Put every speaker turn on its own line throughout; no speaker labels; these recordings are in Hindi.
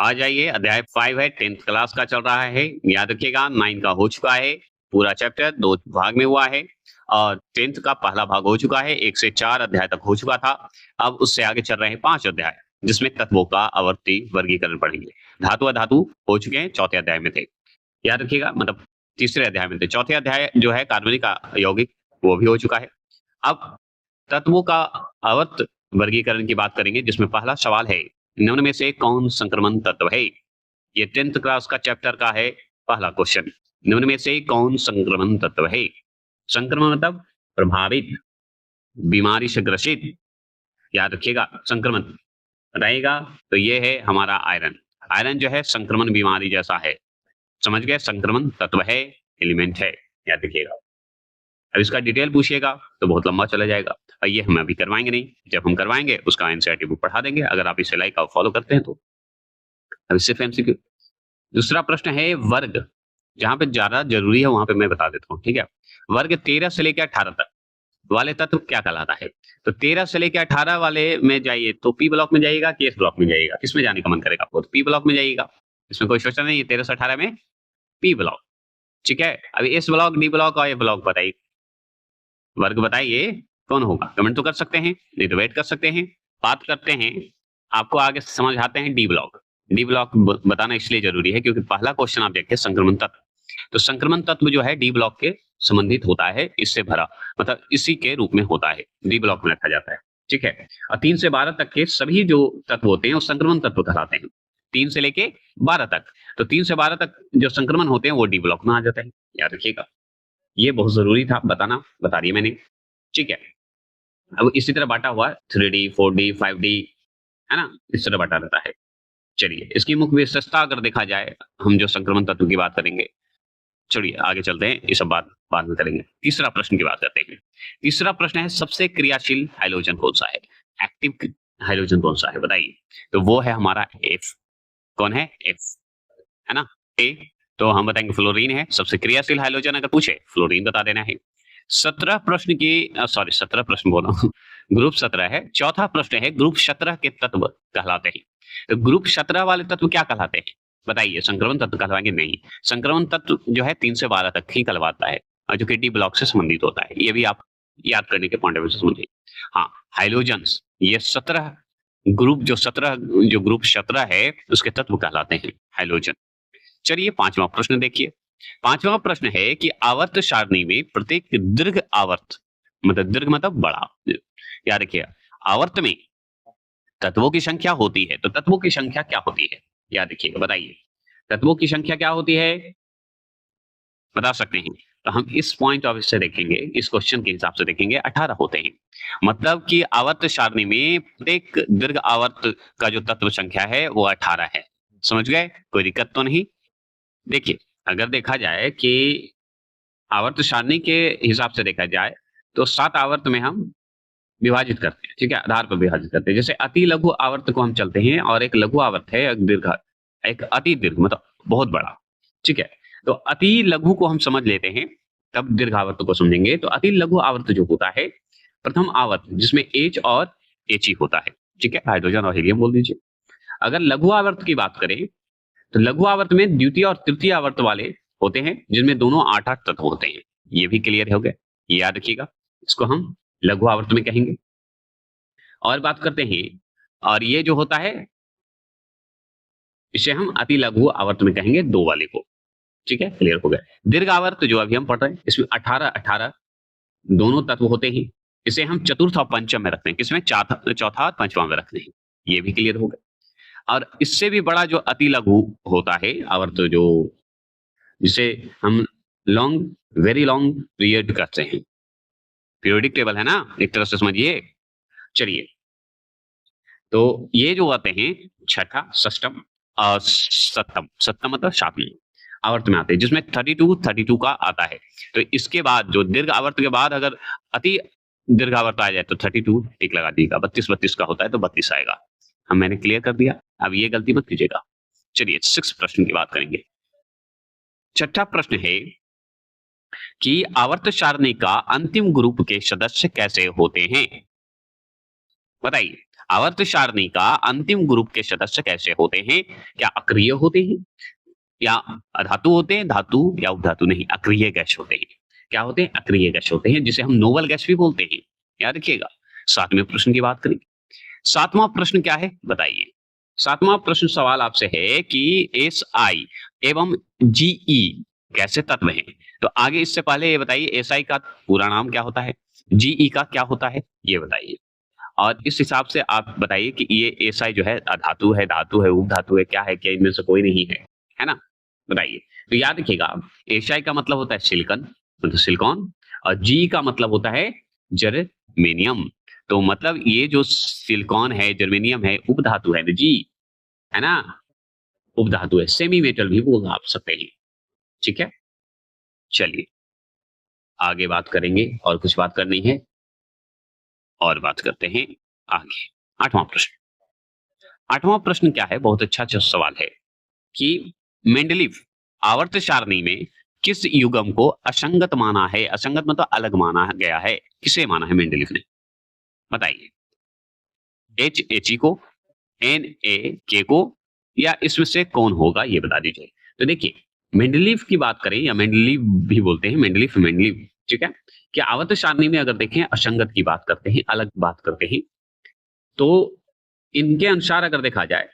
आ जाइए, अध्याय 5 है, 10th क्लास का चल रहा है। याद रखिएगा 9 का हो चुका है, पूरा चैप्टर 2 भाग में हुआ है और 10th का पहला भाग हो चुका है, 1 से 4 अध्याय तक हो चुका था। अब उससे आगे चल रहे हैं 5 अध्याय, जिसमें तत्वों का आवर्ती वर्गीकरण पढ़ेंगे। धातु अधातु हो चुके हैं, चौथे अध्याय में थे। याद रखिएगा, मतलब तीसरे अध्याय में थे। चौथे अध्याय जो है कार्बनिक यौगिक, वो भी हो चुका है। अब तत्वों का आवर्त वर्गीकरण की बात करेंगे, जिसमें पहला सवाल है, निम्न में से कौन संक्रमण तत्व है? ये 10th क्लास का चैप्टर का है पहला क्वेश्चन। निम्न में से कौन संक्रमण तत्व है? संक्रमण मतलब प्रभावित, बीमारी से ग्रसित। याद रखिएगा, संक्रमण रहेगा तो ये है हमारा आयरन। आयरन जो है संक्रमण बीमारी जैसा है, समझ गए? संक्रमण तत्व है, एलिमेंट है, याद रखिएगा। अब इसका डिटेल पूछिएगा तो बहुत लंबा चला जाएगा और ये हम अभी करवाएंगे नहीं। जब हम करवाएंगे उसका एनसीईआरटी बुक पढ़ा देंगे, अगर आप इसे लाइक और फॉलो करते हैं तो। अब सिर्फ एमसीक्यू। दूसरा प्रश्न है वर्ग, जहां पे ज्यादा जरूरी है वहां पे मैं बता देता हूँ, ठीक है? वर्ग 13 से लेकर 18 तक वाले तत्व क्या कहलाता है? तो 13 से लेकर 18 वाले में जाइए तो पी ब्लॉक में जाइएगा कि एस ब्लॉक में जाइएगा? किसमें जाने का मन करेगा आपको? तो पी ब्लॉक में जाइएगा, इसमें कोई क्वेश्चन नहीं है। 13 से 18 में पी ब्लॉक, ठीक है? अभी एस ब्लॉक, डी ब्लॉक और ए ब्लॉक बताइए, वर्ग बताइए कौन होगा? कमेंट तो कर सकते हैं, नहीं तो वेट कर सकते हैं। बात करते हैं, आपको आगे समझ आते हैं डी ब्लॉक। डी ब्लॉक बताना इसलिए जरूरी है क्योंकि पहला क्वेश्चन आप देखिए संक्रमण तत्व, तो संक्रमण तत्व जो है डी ब्लॉक के संबंधित होता है, इससे भरा, मतलब इसी के रूप में होता है, डी ब्लॉक में रखा जाता है, ठीक है? और 3 से 12 तक के सभी जो तत्व होते हैं वो संक्रमण तत्व कहलाते हैं। 3 से लेके 12 तक, तो 3 से 12 तक जो संक्रमण होते हैं वो डी ब्लॉक में आ जाता है, याद रखिएगा। ये बहुत जरूरी था बताना, बता दिया मैंने, ठीक है? अब इसी तरह बांटा हुआ 3D 4D 5D, है ना? इस तरह बांटा रहता है। चलिए, इसकी मुख्य विशेषता अगर देखा जाए, हम जो संक्रमण तत्व की बात करेंगे, चलिए आगे चलते हैं, ये सब बात बाद में करेंगे। तीसरा प्रश्न की बात करते हैं। तीसरा प्रश्न है, सबसे क्रियाशील हाइड्रोजन कौन सा है? एक्टिव हाइड्रोजन कौन सा है बताइए? तो वो है हमारा एफ। कौन है? एफ, है ना? ए तो हम बताएंगे फ्लोरीन है सबसे क्रियाशील हाइड्रोजन। अगर पूछे फ्लोरीन बता देना है। 17 प्रश्न की, सॉरी 17 प्रश्न बोल रहा हूँ, ग्रुप 17 है। चौथा प्रश्न है, ग्रुप 17 के तत्व कहलाते हैं। तो ग्रुप 17 वाले तत्व क्या कहलाते हैं बताइए? संक्रमण तत्व कहलाएंगे? नहीं, संक्रमण तत्व जो है 3 से 12 तक ही कहलवाता है, और जो कि डी ब्लॉक से संबंधित होता है। ये भी आप याद करने के पॉइंट ऑफ व्यू से समझिए। हाँ, हाइड्रोजन्स, ये 17 ग्रुप, जो 17 जो ग्रुप 17 है उसके तत्व कहलाते हैं हाइड्रोजन। चलिए पांचवा प्रश्न देखिए। पांचवा प्रश्न है कि आवर्त सारणी में प्रत्येक दीर्घ आवर्त, मतलब दीर्घ मतलब बड़ा, याद रखिए, आवर्त में तत्वों की संख्या होती है, तो तत्वों की संख्या क्या होती है? याद रखिएगा, बताइए तत्वों की संख्या क्या होती है? बता सकते हैं? तो हम इस पॉइंट ऑफ व्यू से देखेंगे, इस क्वेश्चन के हिसाब से देखेंगे, 18 होते हैं। मतलब कि आवर्त सारणी में प्रत्येक दीर्घ आवर्त का जो तत्व संख्या है वो 18 है। समझ गए? कोई दिक्कत तो नहीं? देखिए, अगर देखा जाए कि आवर्त सारणी के हिसाब से देखा जाए तो 7 आवर्त में हम विभाजित करते हैं, ठीक है? आधार पर विभाजित करते हैं। जैसे अति लघु आवर्त को हम चलते हैं, और एक लघु आवर्त है, एक दीर्घ, एक अति दीर्घ मतलब बहुत बड़ा, ठीक है? तो अति लघु को हम समझ लेते हैं, तब दीर्घ आवर्त को समझेंगे। तो अति लघु आवर्त जो होता है, प्रथम आवर्त जिसमें H और He होता है, ठीक है? हाइड्रोजन और हीलियम बोल दीजिए। अगर लघु आवर्त की बात करें तो लघु आवर्त में द्वितीय और तृतीय आवर्त वाले होते हैं, जिनमें दोनों 8-8 तत्व होते हैं। ये भी क्लियर हो गया, ये याद रखिएगा। इसको हम लघु आवर्त में कहेंगे। और बात करते हैं, और ये जो होता है इसे हम अति लघु आवर्त में कहेंगे, 2 वाले को, ठीक है? क्लियर हो गया। दीर्घ आवर्त जो अभी हम पढ़ रहे हैं, इसमें 18-18 दोनों तत्व होते हैं। इसे हम चतुर्थ और पंचम में रखते हैं। किसमें? चौथा और पांचवा में रखते हैं। ये भी क्लियर हो गया। और इससे भी बड़ा जो अति लघु होता है आवर्त, जो जिसे हम लॉन्ग, वेरी लॉन्ग पीरियड कहते हैं, पीरियोडिक टेबल है ना, एक तरह से समझिए। चलिए, तो ये जो आते हैं छठा, षष्टम और सप्तम, सप्तम मतलब सातवीं आवर्त में आते हैं, जिसमें 32 का आता है। तो इसके बाद जो दीर्घ आवर्त के बाद अगर अति दीर्घ आवर्त आ जाए तो 32 टिक लगा दीजिएगा। 32 का होता है तो 32 आएगा। हम मैंने क्लियर कर दिया, अब ये गलती मत कीजिएगा। चलिए 6 प्रश्न की बात करेंगे। छठा प्रश्न है कि आवर्त सारणी का अंतिम ग्रुप के सदस्य कैसे होते हैं? बताइए, आवर्त सारणी का अंतिम ग्रुप के सदस्य कैसे होते हैं? क्या अक्रिय होते हैं या अधातु होते हैं, धातु या उपधातु? नहीं, अक्रिय गैस होते हैं। क्या होते हैं? अक्रिय गैस होते हैं, जिसे हम नोबल गैस भी बोलते हैं। याद रखिएगा। 7वें प्रश्न की बात करें। 7वां प्रश्न क्या है? बताइए। 7वां प्रश्न सवाल आपसे है कि एसआई एवं जीई कैसे तत्व हैं? तो आगे इससे पहले ये बताइए, एसआई का पूरा नाम क्या होता है? जीई का क्या होता है? ये बताइए। और इस हिसाब से आप बताइए कि ये एसआई जो है अधातु है, धातु है, उपधातु है, क्या है? क्या इनमें से कोई नहीं है? है ना? बताइए। तो याद रखिएगा, एसआई का मतलब होता है सिलिकॉन, मतलब सिलिकॉन, और जी का मतलब होता है जर्मेनियम। तो मतलब ये जो सिलिकॉन है, जर्मेनियम है, उपधातु है ना जी, है ना? उपधातु है, सेमी मेटल भी बोल आप सकते हैं। ठीक है? चलिए, आगे बात करेंगे और कुछ बात करनी है और बात करते हैं आगे। 8वां प्रश्न। 8वां प्रश्न क्या है? बहुत अच्छा सवाल है कि मेंडलीव आवर्त सारणी में किस युग्म को असंगत माना है? असंगत मतलब अलग माना गया है। किसे माना है मेंडलीव ने? बताइए। एच एच ई को, एन ए के को, या इसमें से कौन होगा? ये बता दीजिए। तो देखिए, मेंडलीव की बात करें, या मेंडलीव भी बोलते हैं, मेंडलीव मेंडलीव, ठीक है? कि आवर्त सारणी में अगर देखें, असंगत की बात करते हैं, अलग बात करते हैं, तो इनके अनुसार अगर देखा जाए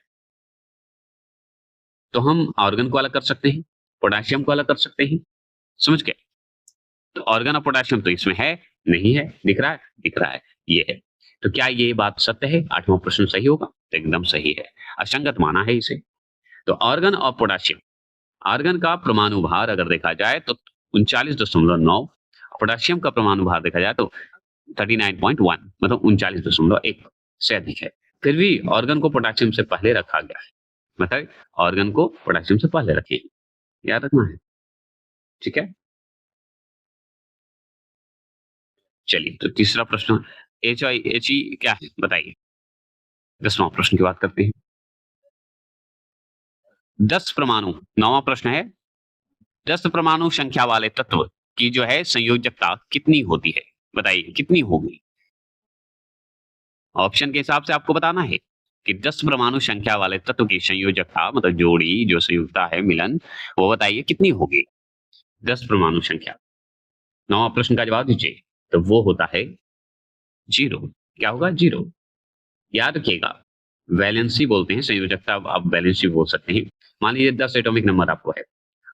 तो हम ऑर्गन को अलग कर सकते हैं, पोटेशियम को अलग कर सकते हैं। समझ गए? तो ऑर्गन और पोटेशियम तो इसमें है नहीं है, दिख रहा है, दिख रहा है, ये है। तो क्या ये बात सत्य है? 8वां प्रश्न सही होगा? तो एकदम सही है, असंगत माना है इसे। तो ऑर्गन और पोटेशियम, ऑर्गन का परमाणु भार अगर देखा जाए तो 39.9, पोटेशियम का परमाणु भार देखा जाए तो 39.1, मतलब 39.1 से अधिक है। फिर भी ऑर्गन को पोटेशियम से पहले रखा गया है, मतलब ऑर्गन को पोटेशियम से पहले रखें, याद रखना है। ठीक है? चलिए, तो तीसरा प्रश्न, एच ई क्या है? बताइए। 10वां प्रश्न की बात करते हैं। 10 परमाणु, 9वां प्रश्न है, 10 परमाणु संख्या वाले तत्व की जो है संयोजकता कितनी होती है? बताइए कितनी होगी? ऑप्शन के हिसाब से आपको बताना है कि 10 परमाणु संख्या वाले तत्व की संयोजकता, मतलब जोड़ी जो संयुक्ता है, मिलन, वो बताइए कितनी होगी? 10 परमाणु संख्या। 9वां प्रश्न का जवाब दीजिए। तो वो होता है 0। क्या होगा? 0। याद रखिएगा, वैलेंसी बोलते हैं, संयोजकता आप वैलेंसी बोल सकते हैं। मान लीजिए 10 एटॉमिक नंबर आपको है,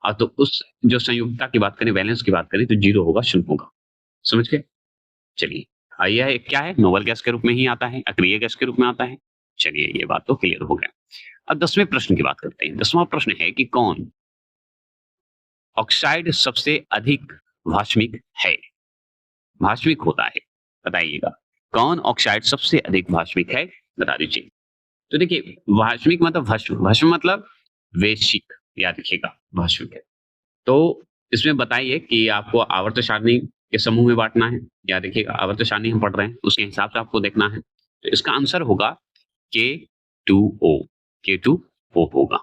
और तो उस जो संयुक्तता की बात करें, वैलेंस की बात करें, तो 0 होगा, शून्य होगा। समझ गए? चलिए, यह क्या है? नोबल गैस के रूप में ही आता है, अक्रिय गैस के रूप में आता है। चलिए, ये बात तो क्लियर हो गया। अब 10वें प्रश्न की बात करते हैं। 10वां प्रश्न है कि कौन ऑक्साइड सबसे अधिक भाष्मिक है? भाष्मिक होता है, बताइएगा। कौन ऑक्साइड सबसे अधिक भाष्मिक है? बता दीजिए। तो देखिए, भाष्मिक मतलब भस्म, भस्म मतलब वैश्विक, याद रखिएगा, भाष्मिक है। तो इसमें बताइए कि आपको आवर्त सारणी के समूह में बांटना है। याद रखिएगा, आवर्त सारणी हम पढ़ रहे हैं, उसके हिसाब से आपको देखना है। तो इसका आंसर होगा K2O। K2O होगा।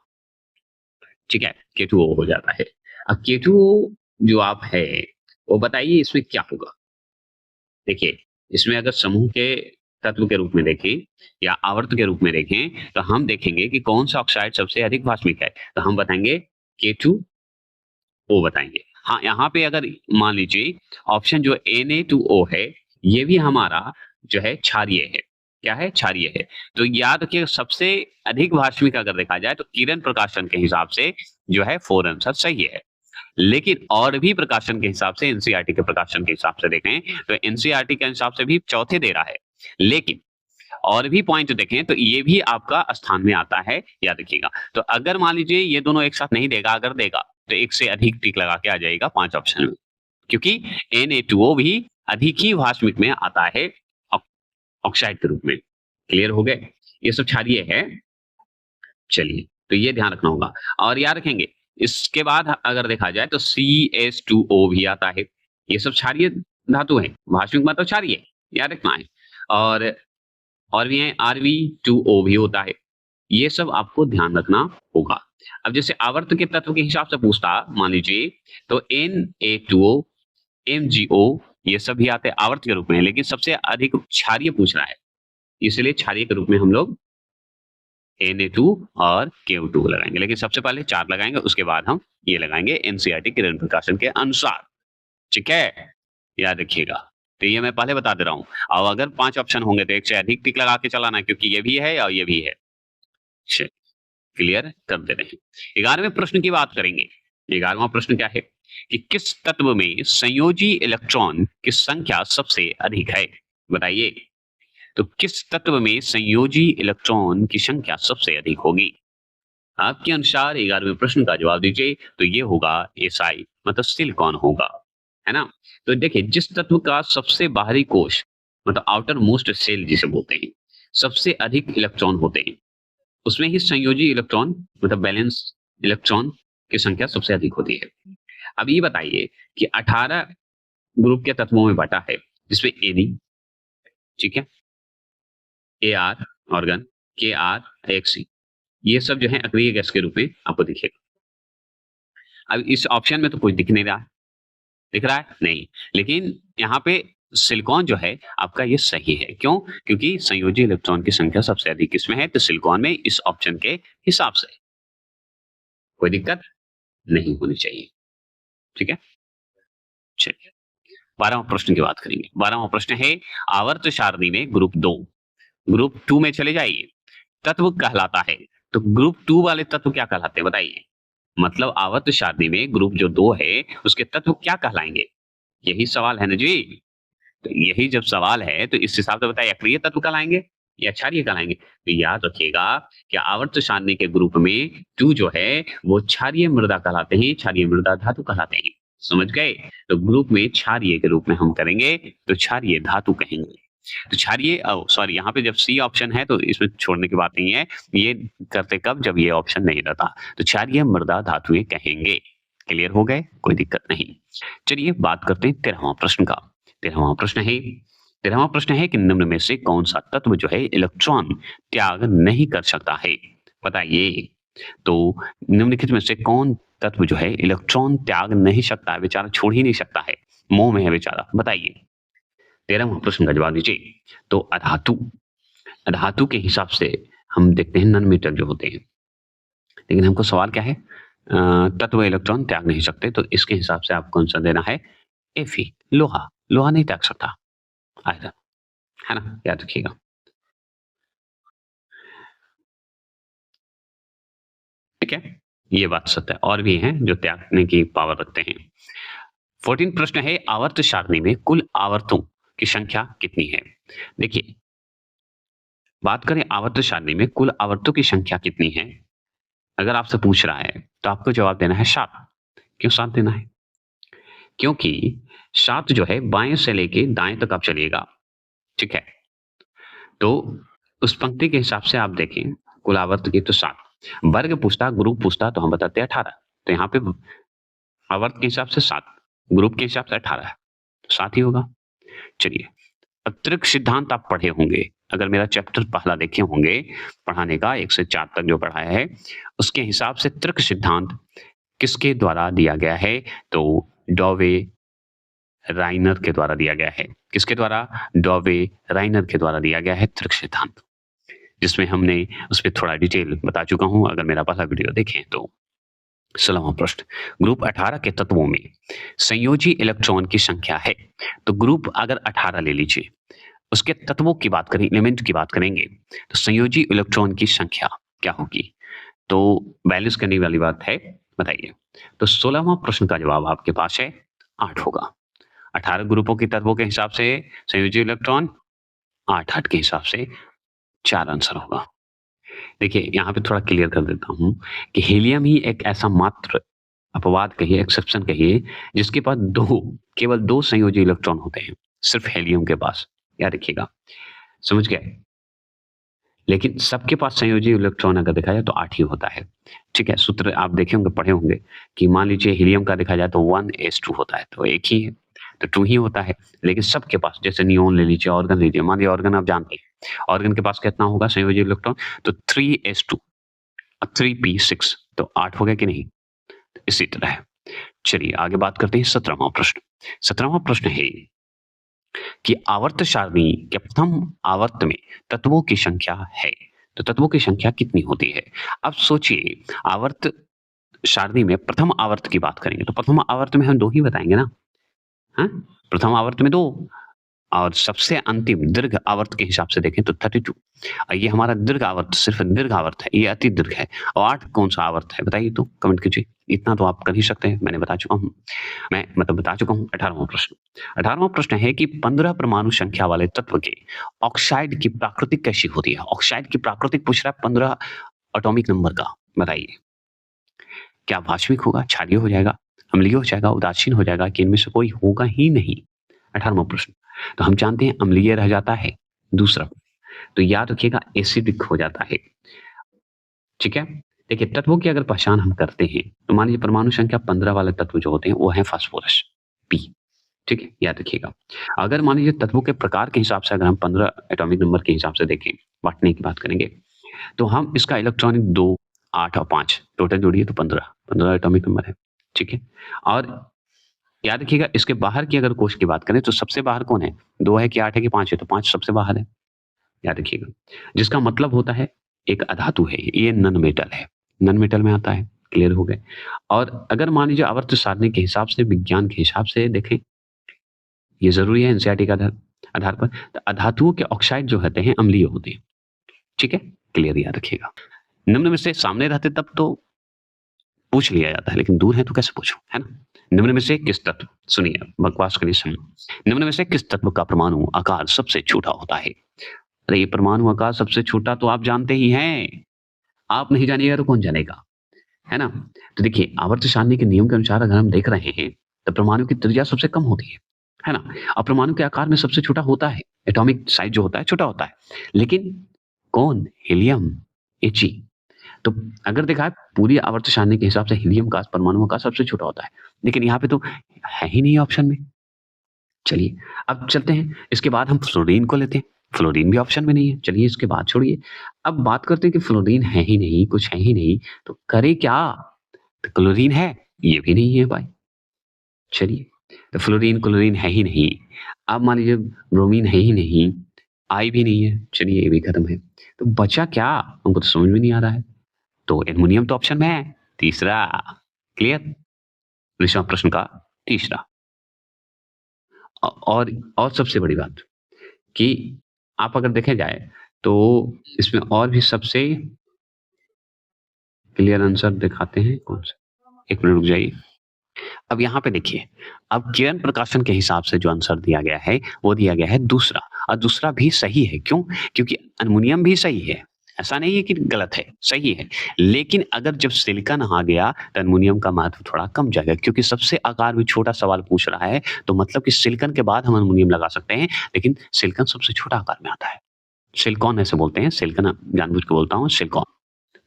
ठीक है, K2O हो जाता है। अब K2O जो आप है, वो बताइए इसमें क्या होगा? देखिए, इसमें अगर समूह के तत्व के रूप में देखें या आवर्त के रूप में देखें, तो हम देखेंगे कि कौन सा ऑक्साइड सबसे अधिक भाष्मिक है। तो हम बताएंगे K2O बताएंगे। हाँ, यहाँ पे अगर मान लीजिए ऑप्शन जो Na2O है, ये भी हमारा जो है क्षारीय है। क्या है? क्षारीय है। तो याद रखिए, सबसे अधिक भाष्मिक अगर देखा जाए तो किरण प्रकाशन के हिसाब से जो है 4 आंसर सही है। लेकिन और भी प्रकाशन के हिसाब से, एनसीईआरटी के प्रकाशन के हिसाब से देखें तो एनसीईआरटी के हिसाब से भी चौथे दे रहा है। लेकिन और भी पॉइंट देखें तो ये भी आपका स्थान में आता है, याद रखिएगा। तो अगर मान लीजिए ये दोनों एक साथ नहीं देगा, अगर देगा तो एक से अधिक टिक लगा के आ जाएगा 5 ऑप्शन में, क्योंकि Na2O भी अधिक ही भाष्मिक में आता है ऑक्साइड के रूप में। क्लियर हो गए? ये सब क्षारीय है। चलिए, तो ये ध्यान रखना होगा। और याद रखेंगे, इसके बाद अगर देखा जाए तो CH2O भी आता है। ये सब क्षारीय धातु है, भाष्मिक मतलब क्षारीय, याद रखना है। और भी है, RB2O भी होता है। ये सब आपको ध्यान रखना होगा। अब जैसे आवर्त के तत्व के हिसाब से पूछता, मान लीजिए, तो Na2O, MgO, ये सब भी आते हैं आवर्त के रूप में, लेकिन सबसे अधिक क्षारीय पूछ रहा है। इसलिए क्षारीय के रूप में हम लोग Na2 और KO2 लगाएंगे, लेकिन सबसे पहले 4 लगाएंगे, उसके बाद हम ये लगाएंगे NCERT किरण प्रकाशन के अनुसार। ठीक है, याद रखिएगा। तो ये मैं पहले बता दे रहा हूँ। और अगर 5 ऑप्शन होंगे तो एक से अधिक टिक लगा के चलाना, क्योंकि ये भी है और ये भी है। क्लियर कर दे रहे हैं। 11वें प्रश्न की बात करेंगे। 11वां प्रश्न क्या है कि किस तत्व में संयोजी इलेक्ट्रॉन की संख्या सबसे अधिक है? बताइए। तो किस तत्व में संयोजी इलेक्ट्रॉन की संख्या सबसे अधिक होगी? आपके अनुसार 11वें प्रश्न का जवाब दीजिए। तो ये होगा SI, मतलब सिलिकॉन होगा, है ना। तो देखिए, जिस तत्व का सबसे बाहरी कोश, मतलब आउटर मोस्ट सेल जिसे बोलते हैं, सबसे अधिक इलेक्ट्रॉन होते हैं, उसमें ही संयोजी इलेक्ट्रॉन, मतलब बैलेंस इलेक्ट्रॉन की संख्या सबसे अधिक होती है। अब ये बताइए कि 18 ग्रुप के तत्वों में बटा है, जिसमें एडी, ठीक है, AR ऑर्गन, KR, AXC, ये सब जो है अक्रिय गैस के रूप में आपको दिखेगा। अब इस ऑप्शन में तो कुछ दिख नहीं रहा है, दिख रहा है नहीं, लेकिन यहाँ पे सिलिकॉन जो है आपका ये सही है। क्यों? क्योंकि संयोजी इलेक्ट्रॉन की संख्या सबसे अधिक किसमें है? तो सिलिकॉन में, इस ऑप्शन के हिसाब से। कोई दिक्कत नहीं होनी चाहिए, ठीक है। चलिए 12वां प्रश्न की बात करेंगे। 12वां प्रश्न है, आवर्त सारणी में ग्रुप 2 में चले जाइए, तत्व कहलाता है। तो ग्रुप 2 वाले तत्व क्या कहलाते हैं? बताइए। मतलब आवर्त सारणी में ग्रुप जो 2 है, उसके तत्व क्या कहलाएंगे? यही सवाल है ना जी। तो यही जब सवाल है, तो इस हिसाब से बताइए, अक्रिय तत्व कहलाएंगे या क्षारीय कहलाएंगे? तो याद रखिएगा कि आवर्त सारणी के ग्रुप में 2 जो है वो क्षारीय मृदा कहलाते हैं, क्षारीय मृदा धातु कहलाते हैं। समझ गए? तो ग्रुप में क्षारीय के रूप में हम करेंगे तो क्षारीय धातु कहेंगे। तो क्षारीय, सॉरी, यहाँ पे जब सी ऑप्शन है तो इसमें छोड़ने की बात नहीं है, ये करते कब? जब ये ऑप्शन नहीं रहता। तो क्षारीय मृदा धातुएं कहेंगे। क्लियर हो गए? कोई दिक्कत नहीं। चलिए बात करते हैं 13वां प्रश्न का। 13वां प्रश्न है कि निम्न में से कौन सा तत्व जो है इलेक्ट्रॉन त्याग नहीं कर सकता है? बताइए। तो निम्नलिखित में से कौन तत्व जो है इलेक्ट्रॉन त्याग नहीं सकता है? बेचारा छोड़ ही नहीं सकता है, मोह में है बेचारा। बताइए। 13वां प्रश्न का जवाब दीजिए। तो अधातु के हिसाब से हम देखते हैं नन मेटल जो होते हैं, लेकिन हमको सवाल क्या है? तत्व इलेक्ट्रॉन त्याग नहीं सकते, तो इसके हिसाब से आपको आंसर देना है Fe, लोहा नहीं त्याग सकता आयरन, है ना, याद रखिएगा। ठीक है, ये बात सत्य है। और भी हैं जो त्यागने की पावर रखते हैं। 14 प्रश्न है, आवर्त सारणी में कुल आवर्तों की संख्या कितनी है? देखिए, बात करें आवर्त सारणी में कुल आवर्तों की संख्या कितनी है, अगर आपसे पूछ रहा है तो आपको जवाब देना है 7। क्यों 7 देना है? क्योंकि 7 जो है बाएं से लेके दाएं तक आप चलिएगा, ठीक है। तो उस पंक्ति के हिसाब से आप देखें, कुल आवर्त की तो 7, वर्ग पूछता, ग्रुप पूछता तो हम बताते 18। तो यहाँ पे आवर्त के हिसाब से 7, ग्रुप के हिसाब से 18 है, 7 ही होगा। चलिए, अब त्रिक सिद्धांत आप पढ़े होंगे, अगर मेरा चैप्टर पहला देखे होंगे पढ़ाने का 1 से 4 तक जो पढ़ाया है, उसके हिसाब से त्रिक सिद्धांत किसके द्वारा दिया गया है? तो डॉवे राइनर के द्वारा दिया गया है। किसके द्वारा? डॉवे राइनर के द्वारा दिया गया है त्रिक सिद्धांत, जिसमें हमने उस पर थोड़ा डिटेल बता चुका हूं, अगर मेरा पहला वीडियो देखें तो। 16वां प्रश्न, ग्रुप 18 के तत्वों में संयोजी इलेक्ट्रॉन की संख्या है। तो ग्रुप अगर 18 ले लीजिए, उसके तत्वों की बात करें, एलिमेंट की बात करेंगे, तो संयोजी इलेक्ट्रॉन की संख्या क्या होगी? तो बैलेंस करने वाली बात है, बताइए। तो 16वां प्रश्न का जवाब आपके पास है 8 होगा। 18 ग्रुपों के तत्वों के हिसाब से संयोजी इलेक्ट्रॉन 8 के हिसाब से 4 आंसर होगा। देखिए, यहाँ पे थोड़ा क्लियर कर देता हूँ कि हीलियम ही एक ऐसा मात्र अपवाद कहिए, एक्सेप्शन कहिए, जिसके पास केवल 2 संयोजी इलेक्ट्रॉन होते हैं, सिर्फ हीलियम के पास। याद रखिएगा, समझ गए? लेकिन सबके पास संयोजी इलेक्ट्रॉन अगर देखा जाए तो 8 ही होता है। ठीक है, सूत्र आप देखे होंगे, पढ़े होंगे कि मान लीजिए हीलियम का देखा जाए तो 1s2 होता है, तो एक ही है, तो 2 ही होता है। लेकिन सबके पास, जैसे नियोन ले लीजिए, ऑर्गन लीजिए, मान लीजिए ऑर्गन आप जानते हैं, ऑर्गन के पास कितना होगा संयोजी इलेक्ट्रॉन? तो 3s2 और 3p6, तो 8 हो गया कि नहीं? इसी तरह है। चलिए आगे बात करते हैं 17वां प्रश्न। 17वां प्रश्न है कि आवर्त सारणी के प्रथम आवर्त में तत्वों की संख्या है। तो तत्वों की संख्या कितनी होती है? अब सोचिए, आवर्त सारणी में प्रथम आवर्त की बात करेंगे तो प्रथम आवर्त में हम 2 ही बताएँगे ना, हाँ? प्रथम आवर्त में 2 और सबसे अंतिम दीर्घ आवर्त के हिसाब से देखें तो 32। ये हमारा दीर्घ आवर्त सिर्फ दीर्घ आवर्त है, ये अति दीर्घ है। और 8 कौन-सा आवर्त है बताइए तो कमेंट कीजिए। इतना तो आप कर ही सकते हैं, मैंने बता चुका हूँ। मैं मतलब बता चुका हूँ। 18वाँ प्रश्न। 18वाँ प्रश्न है कि 15 परमाणु संख्या वाले तत्व के ऑक्साइड की प्राकृतिक कैसी होती है? ऑक्साइड की प्राकृतिक पूछ रहा है 15 एटॉमिक नंबर का, बताइए। क्या वाष्पिक होगा, क्षारीय हो जाएगा, अम्लीय हो जाएगा, उदासीन हो जाएगा कि इनमें से कोई होगा ही नहीं? 18वाँ प्रश्न। तो हम जानते हैं अम्लीय रह जाता है, दूसरा। तो याद रखिएगा एसिडिक हो जाता है, ठीक है? देखिए तत्वों की अगर पहचान हम करते हैं, तो मान लीजिए परमाणु संख्या 15 वाले तत्व जो होते हैं, वो है फास्फोरस, पी, ठीक है? याद रखिएगा। अगर मान लीजिए तत्वों के प्रकार के हिसाब से अगर हम 15 एटॉमिक नंबर के हिसाब से देखें, बाँटने की बात करेंगे, तो हम इसका इलेक्ट्रॉनिक 2, 8 और 5 टोटल जोड़िए तो 15 एटॉमिक नंबर है, ठीक है? और याद रखिएगा इसके बाहर की अगर कोश की बात करें तो सबसे बाहर कौन है? 2 है कि 8 है कि 5 है? तो 5 सबसे बाहर है, याद रखिएगा। जिसका मतलब होता है एक अधातु है, ये नॉन मेटल है, नॉन मेटल में आता है, क्लियर हो गए? और अगर मान लीजिए आवर्त सारणी के हिसाब से, विज्ञान के हिसाब से देखें, ये ज़रूरी है एनसीईआरटी के आधार आधार पर, तो अधातुओं के ऑक्साइड जो होते हैं अम्लीय होते हैं, ठीक है? क्लियर याद रखिएगा। निम्न में से सामने रहते तब तो पूछ लिया जाता है, लेकिन दूर है तो कैसे पूछूं, है ना? निम्न में से किस तत्व, सुनिए बकवास करिए सुनिए, निम्न में से किस तत्व का परमाणु आकार सबसे छोटा होता है? अरे ये परमाणु आकार सबसे छोटा तो आप जानते ही हैं, आप नहीं जानिएगा तो कौन जानेगा, है ना? तो देखिए आवर्त सारणी के नियम के अनुसार अगर हम देख रहे हैं तो परमाणु की त्रिज्या सबसे कम होती है ना? और परमाणु के आकार में सबसे छोटा होता है, एटॉमिक साइज जो होता है छोटा होता है, लेकिन कौन? Helium, He। तो अगर देखा है पूरी आवर्त सारणी के हिसाब से हीलियम का परमाणुओं का सबसे छोटा होता है, लेकिन यहाँ पे तो है ही नहीं ऑप्शन में। चलिए अब चलते हैं, इसके बाद हम फ्लोरीन को लेते हैं, फ्लोरीन भी ऑप्शन में नहीं है। चलिए इसके बाद छोड़िए, अब बात करते हैं कि फ्लोरीन है ही नहीं, कुछ है ही नहीं, तो करे क्या? तो क्लोरीन है, ये भी नहीं है भाई। चलिए, तो फ्लोरीन, क्लोरीन है ही नहीं। अब मान लीजिए ब्रोमीन है ही नहीं, आई भी नहीं है, चलिए ये भी खत्म है। तो बचा क्या? हमको तो समझ में नहीं आ रहा है। तो एल्युमिनियम तो ऑप्शन में है, तीसरा, क्लियर? ऋषभ प्रश्न का तीसरा। और सबसे बड़ी बात कि आप अगर देखे जाए तो इसमें और भी सबसे क्लियर आंसर दिखाते हैं कौन सा? 1 मिनट रुक जाइए। अब यहाँ पे देखिए, अब किरण प्रकाशन के हिसाब से जो आंसर दिया गया है, वो दिया गया है दूसरा, और दूसरा भी सही है। क्यों? क्योंकि एल्युमिनियम भी सही है। ऐसा नहीं है कि गलत है, सही है। लेकिन अगर जब सिलिकॉन आ गया, तो एल्युमिनियम का महत्व थोड़ा कम जाएगा, क्योंकि सबसे आकार भी छोटा सवाल पूछ रहा है, तो मतलब कि सिलिकॉन के बाद हम एल्युमिनियम लगा सकते हैं, लेकिन सिलिकॉन सबसे छोटा आकार में आता है। सिलिकॉन ऐसे बोलते हैं, सिलिकॉन जानबूझ के बोलता हूँ सिलिकॉन।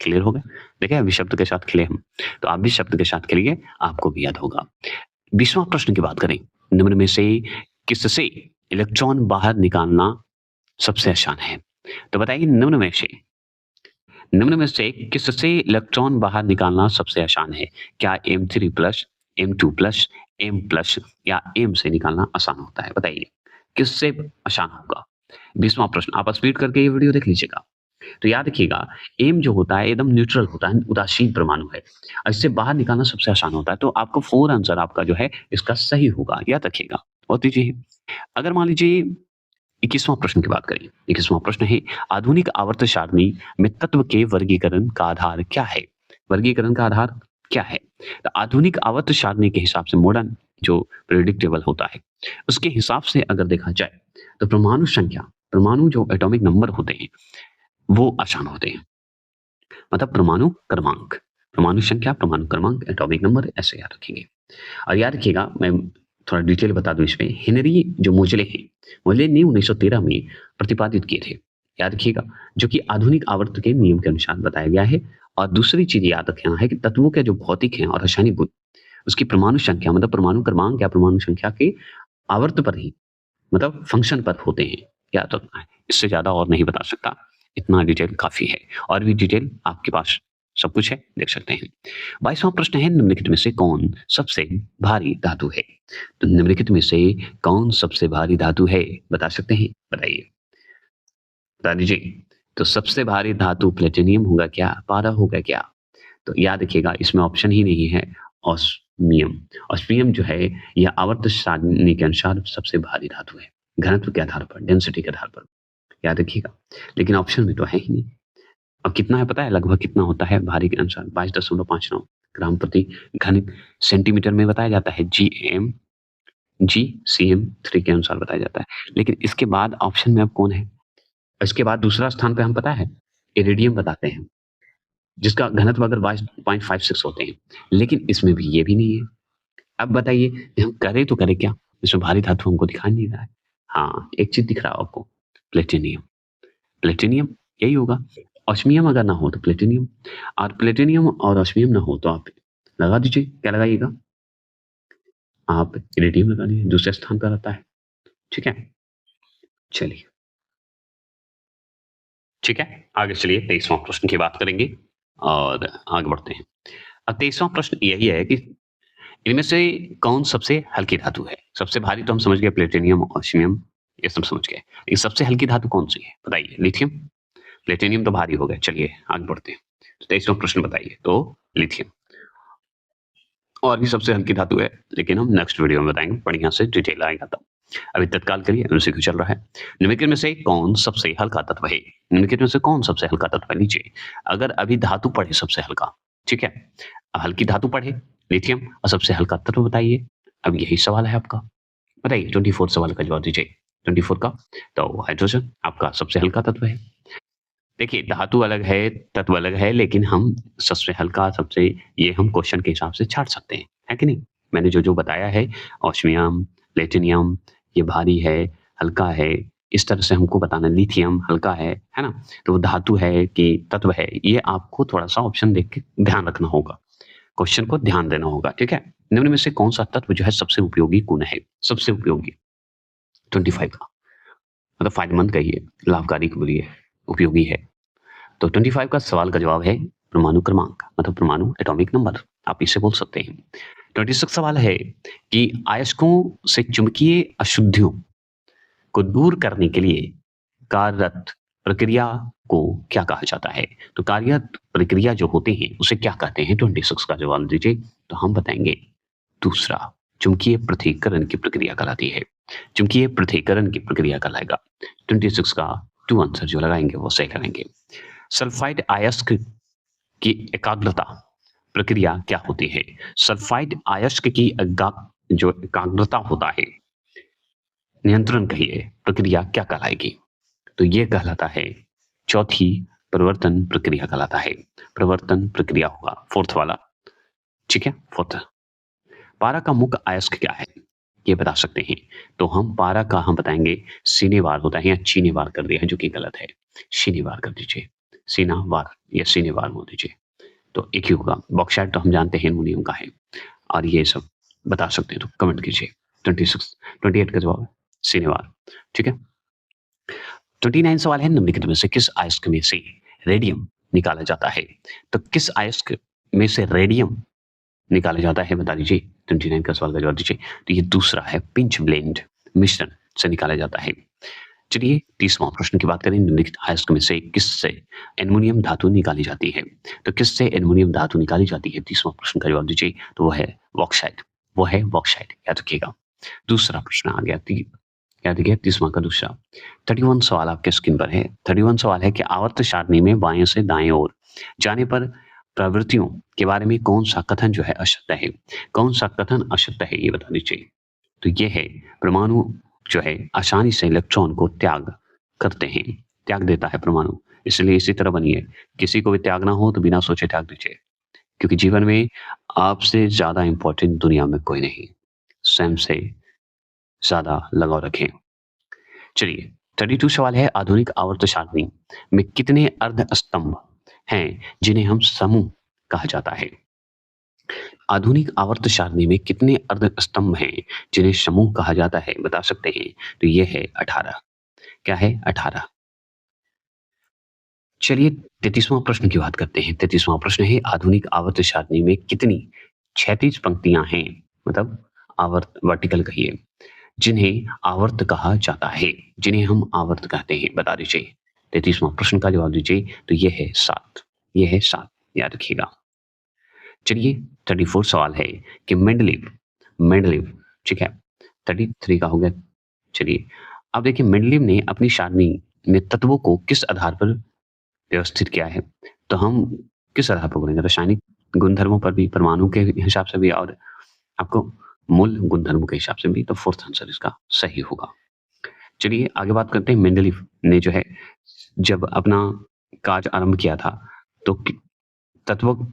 क्लियर हो गया? देखिए अभी शब्द के साथ खेले हम, तो आप भी शब्द के साथ खेलिए, आपको भी याद होगा। 20वां प्रश्न की बात करें, निम्न में से किससे इलेक्ट्रॉन बाहर निकालना सबसे आसान है? तो बताइए निम्न में से किससे इलेक्ट्रॉन बाहर निकालना सबसे आसान है? क्या M3+, M2+, M+ या M से निकालना आसान होता है? बताइए, किससे आसान होगा? 20वां प्रश्न, आप स्पीड करके ये वीडियो देख लीजिएगा। तो याद रखिएगा, एम जो होता है एकदम न्यूट्रल होता है, उदासीन परमाणु है, और इससे बाहर निकालना सबसे आसान होता है। तो आपको 4 आंसर आपका जो है इसका सही होगा, याद रखिएगा। और दीजिए, अगर मान लीजिए 21वां प्रश्न की बात करें, 21वां प्रश्न है आधुनिक आवर्त सारणी में तत्व के वर्गीकरण का आधार क्या है? वर्गीकरण का आधार क्या है? तो आधुनिक आवर्त सारणी के हिसाब से मॉडर्न जो पीरियोडिक टेबल होता है, उसके हिसाब से अगर देखा जाए तो परमाणु संख्या, परमाणु जो एटॉमिक नंबर होते हैं वो आसान होते हैं। मतलब परमाणु क्रमांक, परमाणु संख्या, परमाणु क्रमांक, एटॉमिक नंबर ऐसे याद रखेंगे। और याद रखिएगा, मैं थोड़ा डिटेल बता दूं इसमें, हेनरी जो मोजले हैं, मोजले ने 1913 में प्रतिपादित किए थे, याद रखिएगा, जो कि आधुनिक आवर्त के नियम के अनुसार बताया गया है। और दूसरी चीज याद रखना है कि तत्वों के जो भौतिक हैं और रासायनिक गुण, उसकी परमाणु संख्या मतलब परमाणु क्रमांक या परमाणु संख्या के आवर्त पर ही, मतलब फंक्शन पर होते हैं, याद रखना है। इससे ज्यादा और नहीं बता सकता, इतना डिटेल काफी है। और भी डिटेल आपके पास सब कुछ है, देख सकते हैं। 22वां प्रश्न है, निम्नलिखित में से कौन सबसे भारी धातु है? तो निम्नलिखित में से कौन सबसे भारी धातु है? बता सकते हैं? बताइए। बता दीजिए। तो सबसे भारी धातु प्लेटिनियम होगा क्या? पारा होगा क्या? तो याद रखिएगा, इसमें ऑप्शन ही नहीं है ऑस्मियम। ऑस्मियम जो है यह आवर्त सारणी के अनुसार सबसे भारी धातु है, घनत्व के आधार पर, डेंसिटी के आधार पर, याद रखिएगा। लेकिन ऑप्शन में तो है ही नहीं। अब कितना है पता है? लगभग कितना होता है भारी के अनुसार? 22.59 ग्राम प्रति घन सेंटीमीटर में बताया जाता है। GCM3 के अनुसार बताया जाता है। लेकिन इसके बाद ऑप्शन में अब कौन है? इसके बाद दूसरा स्थान पे हम पता है इरिडियम बताते हैं, जिसका घनत्व अगर 22.56 होते हैं, लेकिन इसमें भी ये भी नहीं है। अब बताइए हम करें तो करें क्या? इसमें भारी धातु हमको दिखाई नहीं रहा है। हाँ, एक चीज दिख रहा है आपको, प्लेटिनियम। प्लेटिनियम यही होगा। ऑस्मियम अगर ना हो तो प्लेटिनियम, और प्लेटिनियम और ऑस्मियम ना हो तो आप लगा दीजिए, क्या लगाइएगा? आप इरिडियम लगा दीजिए, दूसरे स्थान पर आता है। ठीक है, चलिए। ठीक है, आगे चलिए 23वां प्रश्न की बात करेंगे और आगे बढ़ते हैं। अब 23वां प्रश्न यही है कि इनमें से कौन सबसे हल्की धातु है? सबसे भारी तो हम समझ गए प्लेटिनियम, ऑस्मियम, ये सब समझ गए। ये सबसे हल्की धातु कौन सी है? बताइए। लिथियम? प्लेटिनियम तो भारी हो गया। चलिए आगे बढ़ते हैं। तो 23वां प्रश्न बताइए। तो लिथियम और भी सबसे हल्की धातु है, लेकिन हम नेक्स्ट वीडियो में बताएंगे, बढ़िया से डिटेल आएगा तब। अभी तत्काल के लिए एमसीक्यू चल रहा है। निम्नलिखित में से कौन सबसे हल्का तत्व है? निम्नलिखित में से कौन सबसे हल्का तत्व है? नीचे अगर अभी धातु पढ़े सबसे हल्का, ठीक है, अब हल्की धातु पढ़े लिथियम और सबसे हल्का तत्व बताइए। अब यही सवाल है आपका, बताइए। 24 सवाल का जवाब दीजिए। 24 का तो हाइड्रोजन आपका सबसे हल्का तत्व है। देखिए धातु अलग है, तत्व अलग है, लेकिन हम सबसे हल्का, सबसे, ये हम क्वेश्चन के हिसाब से छाट सकते हैं, है कि नहीं? मैंने जो जो बताया है, ऑस्मियम, प्लेटिनियम ये भारी है, हल्का है, इस तरह से हमको बताना। लिथियम हल्का है ना? तो वो धातु है कि तत्व है, ये आपको थोड़ा सा ऑप्शन देख के ध्यान रखना होगा, क्वेश्चन को ध्यान देना होगा। ठीक है, निम्न में से कौन सा तत्व जो है सबसे उपयोगी गुण है? सबसे उपयोगी 25 का मतलब फायदेमंद कहिए, लाभकारी बोलिए, उपयोगी है। तो 25 का सवाल का जवाब है परमाणु क्रमांक, मतलब परमाणु एटॉमिक नंबर, आप इसे बोल सकते हैं। 26 सवाल है कि आयस्कों से चुंबकीय अशुद्धियों को दूर करने के लिए कार्यरत प्रक्रिया को क्या कहा जाता है? तो कार्यरत प्रक्रिया जो होते हैं उसे क्या कहते हैं? 26 का जवाब दीजिए। तो हम बताएंगे दूसरा, चुंबकीय पृथक्करण की प्रक्रिया कहलाती है। चुंबकीय पृथक्करण की प्रक्रिया कहलाएगा। 26 का 2 आंसर जो लगाएंगे वो सही लगाएंगे। सल्फाइड अयस्क की एकाग्रता प्रक्रिया क्या होती है? सल्फाइड अयस्क की जो एकाग्रता होता है, नियंत्रण कहिए, प्रक्रिया क्या कहलाएगी? तो ये कहलाता है चौथी, प्रवर्तन प्रक्रिया कहलाता है। प्रवर्तन प्रक्रिया होगा फोर्थ वाला। ठीक है, फोर्थ। पारा का मुख्य अयस्क क्या है? ये बता सकते हैं। तो हम पारा का हम बताएंगे सीनेवार होता है, या चीनेवार कर दिया है, जो कि गलत है। सीनेवार कर दीजिए, सीनावार या सीनेवार बोल दीजिए, तो एक ही होगा। बॉक्साइट तो हम जानते हैं एल्युमिनियम का है, और ये सब बता सकते हैं तो कमेंट कीजिए। 28 का जवाब है सीनेवार। ठीक है, 29 सवाल है, निम्नलिखित में से किस अयस्क में से रेडियम निकाला जाता है? तो किस अयस्क में से रेडियम निकाला जाता है, बता दीजिए। 29 का सवाल का जवाब दीजिए। तो ये दूसरा है, पिंच ब्लेंड मिश्रण से निकाला जाता है। चलिए 30वां प्रश्न की बात करें, निम्नलिखित अयस्क में से किससे एल्युमिनियम धातु निकाली जाती है? तो किससे एल्युमिनियम धातु निकाली जाती है? 30वां प्रश्न का जवाब दीजिए। तो वो है बॉक्साइट, वो है बॉक्साइट, याद रखिएगा। दूसरा प्रश्न आ गया, याद रखिए 30वां का दूसरा। 31 सवाल आपके स्क्रीन पर है। 31 सवाल है कि आवर्त सारणी में बाएं से दाएं ओर जाने पर प्रवृत्तियों के बारे में कौन सा कथन जो है असत्य है? कौन सा कथन असत्य है, ये बता दीजिए। तो ये है परमाणु जो है आसानी से इलेक्ट्रॉन को त्याग करते हैं, त्याग देता है परमाणु, इसलिए इसी तरह बनिए। किसी को भी त्यागना हो तो बिना सोचे त्याग दीजिए, क्योंकि जीवन में आपसे ज्यादा इंपॉर्टेंट दुनिया में कोई नहीं। स्वयं से ज्यादा लगाव रखें। चलिए 32 सवाल है, आधुनिक आवर्त सारणी में कितने अर्ध स्तंभ हैं जिन्हें हम समूह कहा जाता है? आधुनिक आवर्त सारणी में कितने अर्ध स्तंभ हैं जिन्हें समूह कहा जाता है, बता सकते हैं? तो यह है 18। क्या है? 18। चलिए 33वां प्रश्न की बात करते हैं। 33वां प्रश्न है आधुनिक आवर्त सारणी में कितनी क्षैतिज पंक्तियां हैं, मतलब आवर्त वर्टिकल कहिए, जिन्हें आवर्त कहा जाता है, जिन्हें हम आवर्त कहते हैं, बता दीजिए। 33वां प्रश्न का जवाब दीजिए। तो ये है 7, ये है 7, याद रखिएगा। चलिए 34 सवाल है कि मेंडलीव मेंडलीव ठीक है, 33 का हो गया। चलिए अब देखिए मेंडलीव ने अपनी सारणी में तत्वों को किस आधार पर व्यवस्थित किया है। तो हम किस आधार पर बोलेंगे, रासायनिक गुणधर्मों पर भी, परमाणु के हिसाब से भी, और आपको मूल गुणधर्मों के हिसाब से भी। तो फोर्थ आंसर इसका सही होगा। चलिए आगे बात करते हैं। मेंडलीव ने जो है जब अपना कार्य आरंभ किया था तो तत्व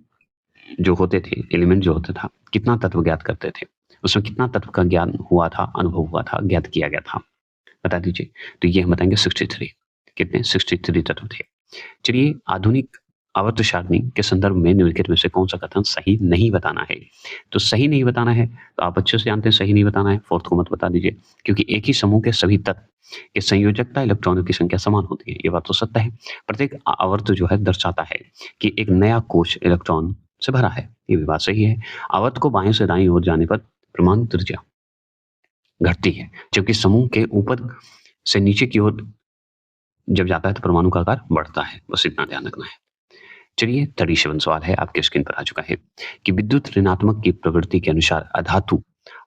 जो होते थे, एलिमेंट जो होता था, कितना तत्व ज्ञात करते थे, उसमें कितना तत्व का ज्ञान हुआ था, अनुभव हुआ था, ज्ञात किया गया था, बता दीजिए। तो ये हम बताएंगे 63। कितने? 63 तत्व थे। चलिए आधुनिक आवर्त सारणी के संदर्भ में निम्नलिखित में से कौन सा कथन सही नहीं बताना है। तो सही नहीं बताना है तो आप अच्छे से जानते हैं सही नहीं बताना है, फोर्थ को मत बता दीजिए। क्योंकि एक ही समूह के सभी तत्व के संयोजकता इलेक्ट्रॉनों की संख्या समान होती है, ये बात तो सत्य है। प्रत्येक आवर्त जो है दर्शाता है कि एक नया कोश इलेक्ट्रॉन से भरा है, ये भी बात सही है। आवर्त को बाएं से दाईं ओर जाने पर परमाणु त्रिज्या घटती है, जबकि समूह के ऊपर से नीचे की ओर जब जाता है तो परमाणु का आकार बढ़ता है। बस इतना ध्यान रखना है। चलिए 37 सवाल है, आपके स्क्रीन पर आ चुका है कि विद्युत ऋणात्मक की प्रवृत्ति के अनुसार अधातु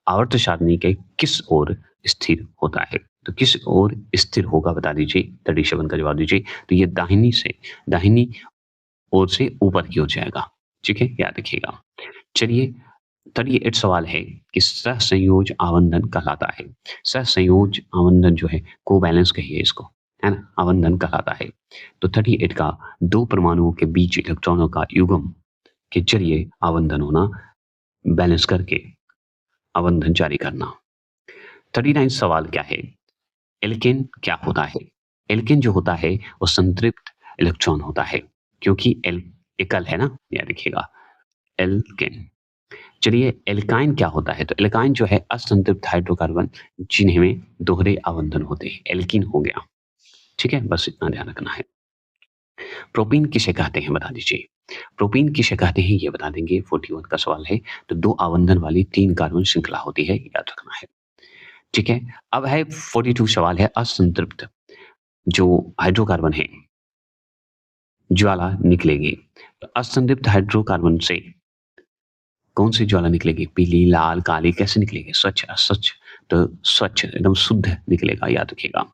आवर्त सारणी के किस ओर स्थिर होता है। तो किस ओर स्थिर होगा बता दीजिए। 37 का जवाब दीजिए। तो ये दाहिनी ओर से ऊपर की ओर जाएगा, ठीक है, याद रखिएगा। चलिए 38 सवाल है कि सहसंयोज आवंधन कहलाता है। सहसंयोज आवंधन जो है, कोवैलेंस कहिए इसको, है ना, आवंधन कहलाता है। तो 38 का दो परमाणुओं के बीच इलेक्ट्रॉनों का युग्म के जरिए आवंधन होना, बैलेंस करके आवंधन जारी करना। 39 सवाल क्या है, एल्केन क्या होता है। एल्केन जो होता है वो संतृप्त इलेक्ट्रॉन होता है, क्योंकि एल एकल है ना, याद रखिएगा, एल्केन। चलिए एल्काइन क्या होता है। तो एल्काइन जो है असंतृप्त हाइड्रोकार्बन जिनमें दोहरे आवंधन होते हैं, एल्कीन हो गया, ठीक है, बस इतना ध्यान रखना है। प्रोपीन किसे कहते हैं बता दीजिए। प्रोपीन किसे कहते हैं ये बता देंगे। 41 का सवाल है। तो दो आवंधन वाली 3 कार्बन श्रृंखला होती है, याद रखना है, ठीक है। अब है 42 सवाल है असंतृप्त जो हाइड्रोकार्बन है ज्वाला निकलेगी। तो असंतृप्त हाइड्रोकार्बन से कौन सी ज्वाला निकलेगी, पीली, लाल, काली, कैसे निकलेगी, स्वच्छ, अस्वच्छ। तो स्वच्छ एकदम शुद्ध निकलेगा, याद रखिएगा।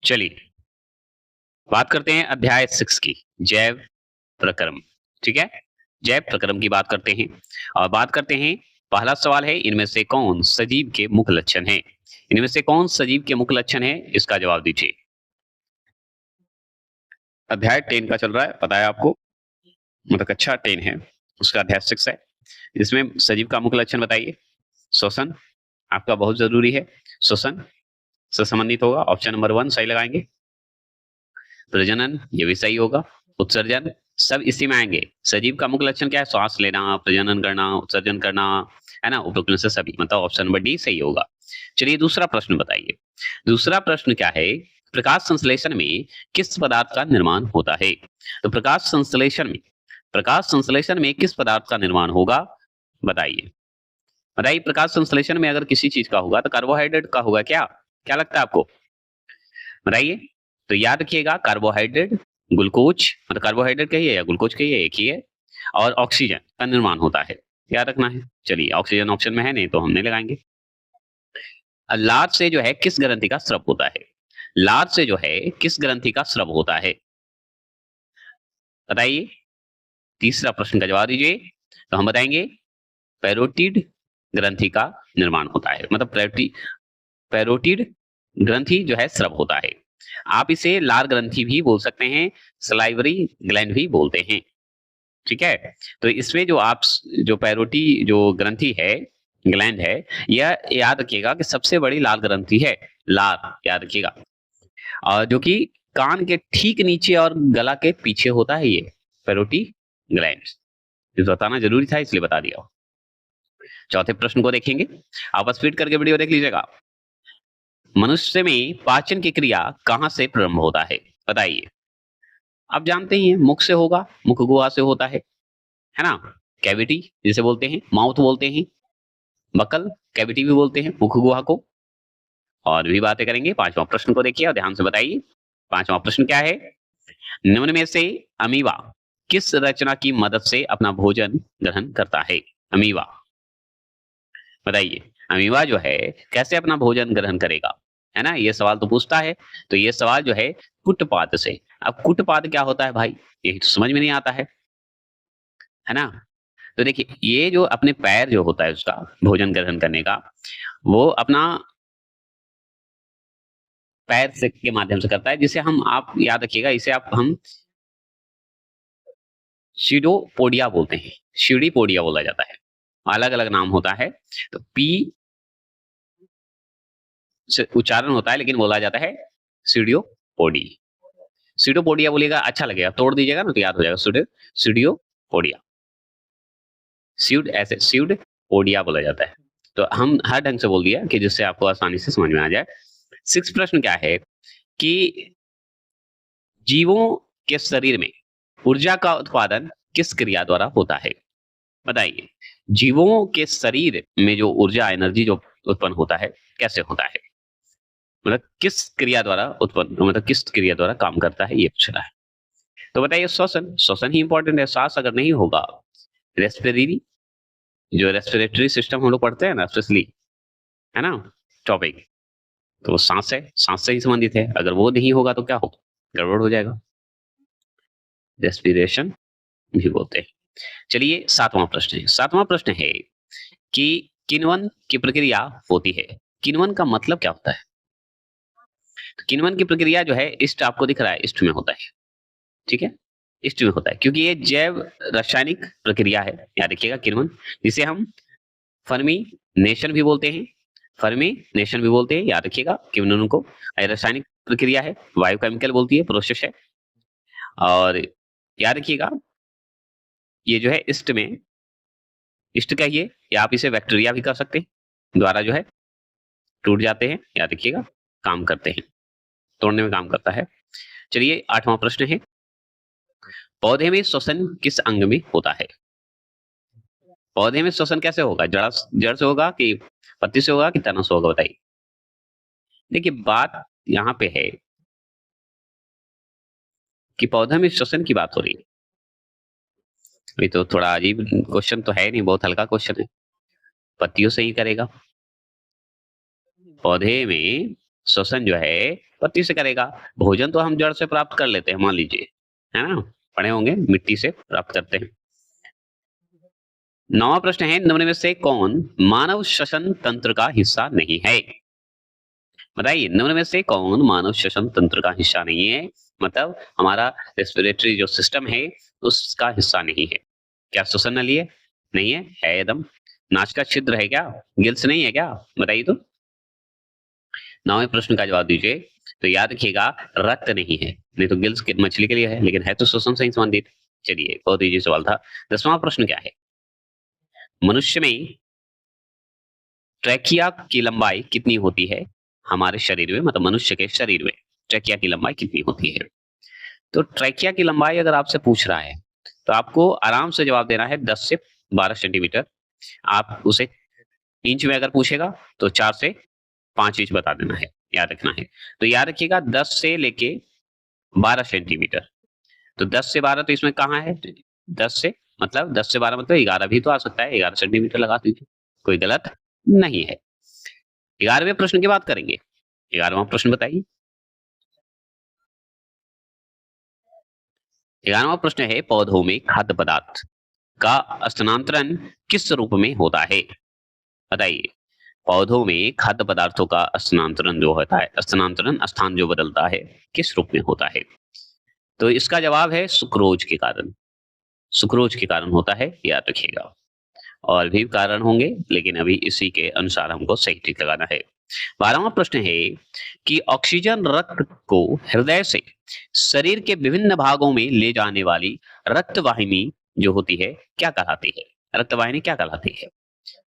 चलिए बात करते हैं अध्याय 6 की, जैव प्रक्रम, ठीक है। जैव प्रक्रम की बात करते हैं और बात करते हैं। पहला सवाल है इनमें से कौन सजीव के मुख्य लक्षण है। इनमें से कौन सजीव के मुख्य लक्षण है, इसका जवाब दीजिए। अध्याय 10 का चल रहा है, पता है आपको, मतलब कक्षा 10 है, उसका अध्याय 6 है। इसमें सजीव का मुख्य लक्षण बताइए। श्वसन आपका बहुत जरूरी है, श्वसन से संबंधित होगा, ऑप्शन नंबर 1 सही लगाएंगे। प्रजनन ये भी सही होगा। उत्सर्जन सब इसी में आएंगे। सजीव का मुख्य लक्षण क्या है, श्वास लेना, प्रजनन करना, उत्सर्जन करना, है ना, उपरोक्त से सभी, मतलब ऑप्शन नंबर डी सही होगा। चलिए दूसरा प्रश्न बताइए। दूसरा प्रश्न क्या है, प्रकाश संश्लेषण में किस पदार्थ का निर्माण होता है। तो प्रकाश संश्लेषण में किस पदार्थ का निर्माण होगा, बताइए। बताइए प्रकाश संश्लेषण में अगर किसी चीज का होगा तो कार्बोहाइड्रेट का होगा क्या, क्या लगता है आपको, बताइए। तो याद रखिएगा कार्बोहाइड्रेट, ग्लूकोज, मतलब कार्बोहाइड्रेट कहिए या ग्लूकोज कहिए, एक ही है, और ऑक्सीजन का निर्माण होता है, याद रखना है। चलिए ऑक्सीजन ऑप्शन में है नहीं तो हम नहीं लगाएंगे। लार से जो है किस ग्रंथि का स्राव होता है। लार से जो है किस ग्रंथि का स्राव होता है, बताइए। तीसरा प्रश्न का जवाब दीजिए। तो हम बताएंगे पैरोटिड ग्रंथि का निर्माण होता है, मतलब पैरोटिड ग्रंथि जो है स्राव होता है। आप इसे लार ग्रंथि भी बोल सकते हैं, सलाइवरी ग्लैंड भी बोलते हैं, ठीक है। तो इसमें जो पैरोटी जो ग्रंथि है, ग्लैंड है, यह याद रखिएगा कि सबसे बड़ी लाल ग्रंथि है, लार, याद रखिएगा। और जो कि कान के ठीक नीचे और गला के पीछे होता है, ये पैरोटी ग्लैंड। ये बताना जरूरी था इसलिए बता दिया। चौथे प्रश्न को देखेंगे, आप स्पीड करके वीडियो देख लीजिएगा। मनुष्य में पाचन की क्रिया कहां से प्रारंभ होता है, बताइए। आप जानते ही हैं, मुख से होगा, मुख गुहा से होता है ना? कैविटी जिसे बोलते हैं, माउथ बोलते हैं, बकल कैविटी भी बोलते हैं मुख गुहा को। और भी बातें करेंगे। पांचवा प्रश्न को देखिए और ध्यान से बताइए। पांचवा प्रश्न क्या है? निम्न में से अमीबा किस रचना की मदद से अपना भोजन ग्रहण करता है? अमीबा बताइए, अमीबा जो है कैसे अपना भोजन ग्रहण करेगा, है ना? ये सवाल तो पूछता है। तो ये सवाल जो है कुटपाद से। अब कुटपाद क्या होता है भाई, यही तो समझ में नहीं आता है ना? तो देखिए, ये जो अपने पैर जो होता है उसका भोजन ग्रहण करने का, वो अपना पैर से के माध्यम से करता है, जिसे हम, आप याद रखिएगा, इसे आप हम सीडोपोडिया बोलते हैं, सीडीपोडिया बोला जाता है, अलग अलग नाम होता है। तो पी से उच्चारण होता है लेकिन बोला जाता है सीडियोपोडी। सीडोपोडिया बोलिएगा अच्छा लगेगा, तोड़ दीजिएगा ना तो याद हो जाएगा। सीडियोपोडिया, सीड ऐसे सीड ओडिया बोला जाता है। तो हम हर ढंग से बोल दिया कि जिससे आपको आसानी से समझ में आ जाए। 6 प्रश्न क्या है कि जीवों के शरीर में ऊर्जा का उत्पादन किस क्रिया द्वारा होता है? बताइए, जीवों के शरीर में जो ऊर्जा एनर्जी जो उत्पन्न होता है कैसे होता है? मतलब किस क्रिया द्वारा उत्पन्न, मतलब किस क्रिया द्वारा काम करता है, ये पूछ रहा है। तो बताइए, श्वसन, श्वसन ही इंपॉर्टेंट है। सांस अगर नहीं होगा, रेस्पिरेटरी, जो रेस्पिरेटरी सिस्टम हम लोग पढ़ते हैं ना स्पेशली, है ना टॉपिक, तो वो सांस है, सांस से ही संबंधित है। अगर वो नहीं होगा तो क्या होगा, गड़बड़ हो जाएगा, रेस्पिरेशन भी बोलते हैं। चलिए 7वां प्रश्न है। 7वां प्रश्न है कि किण्वन की प्रक्रिया होती है। किण्वन का मतलब क्या होता है? तो किण्वन की प्रक्रिया जो है, इष्ट आपको दिख रहा है, इष्ट में होता है, ठीक है, इष्ट में होता है, क्योंकि ये जैव रासायनिक प्रक्रिया है। याद रखिएगा, किण्वन जिसे हम फर्मिनेशन भी बोलते हैं, फर्मिनेशन भी बोलते हैं, याद रखिएगा किण्वन को। रासायनिक प्रक्रिया है, बायोकेमिकल बोलती है, प्रोसेस है। और याद रखिएगा, ये जो है इष्ट में, इष्ट कहिए या आप इसे बैक्टीरिया भी कर सकते हैं, द्वारा जो है टूट जाते हैं, याद रखिएगा, काम करते हैं, तोड़ने में काम करता है। चलिए 8वां प्रश्न है, पौधे में श्वसन किस अंग में होता है? पौधे में श्वसन कैसे होगा? जड़ से होगा कि पत्ती से होगा कि तना से होगा, बताइए। देखिए, बात यहाँ पे है कि पौधे में श्वसन की बात हो रही है। ये तो थोड़ा अजीब क्वेश्चन तो है नहीं, बहुत हल्का क्वेश्चन है। पत्तियों से ही करेगा, पौधे में श्वसन जो है पत्ती से करेगा। भोजन तो हम जड़ से प्राप्त कर लेते हैं, मान लीजिए, है ना, पढ़े होंगे, मिट्टी से प्राप्त करते हैं। 9वां प्रश्न है, निम्न में से कौन मानव श्वसन तंत्र का हिस्सा नहीं है? बताइए, निम्न में से कौन मानव श्वसन तंत्र का हिस्सा नहीं है? मतलब हमारा रेस्पिरेटरी जो सिस्टम है उसका हिस्सा नहीं है। क्या श्वसन नली है? नहीं है, है एकदम। नाक का छिद्र है क्या? गिल्स नहीं है क्या? बताइए तो। 9वें प्रश्न का जवाब दीजिए। तो याद रखिएगा, रक्त नहीं है, नहीं तो गिल्स मछली के लिए है, लेकिन है तो श्वसन से ही संबंधित। चलिए, बहुत इजी सवाल था। 10वां प्रश्न क्या है? मनुष्य में ट्रैकिया की लंबाई कितनी होती है हमारे शरीर में, मतलब मनुष्य के शरीर में ट्रैकिया की लंबाई कितनी होती है? तो ट्रैकिया की लंबाई अगर आपसे पूछ रहा है तो आपको आराम से जवाब देना है 10 से 12 सेंटीमीटर। आप उसे इंच में अगर पूछेगा तो 4 से 5 इंच बता देना है, याद रखना है। तो याद रखिएगा 10 से लेके 12 सेंटीमीटर। तो 10 से 12 तो इसमें कहाँ है? 10 से, मतलब 10 से 12 मतलब 11 भी तो आ सकता है, 11 सेंटीमीटर लगा दीजिए, कोई गलत नहीं है। 11वें प्रश्न की बात करेंगे। 11वां प्रश्न बताइए। 11वां प्रश्न है, पौधों में खाद्य पदार्थ का स्थानांतरण किस रूप में होता है? बताइए, पौधों में खाद्य पदार्थों का स्थानांतरण जो होता है, स्थानांतरण स्थान जो बदलता है, किस रूप में होता है? तो इसका जवाब है सुक्रोज के कारण। सुक्रोज के कारण होता है, याद रखिएगा। और भी कारण होंगे लेकिन अभी इसी के अनुसार हमको सही टिक लगाना है। 12वां प्रश्न है कि ऑक्सीजन रक्त को हृदय से शरीर के विभिन्न भागों में ले जाने वाली रक्त वाहिनी जो होती है क्या कहलाती है? रक्त वाहिनी क्या कहलाती है?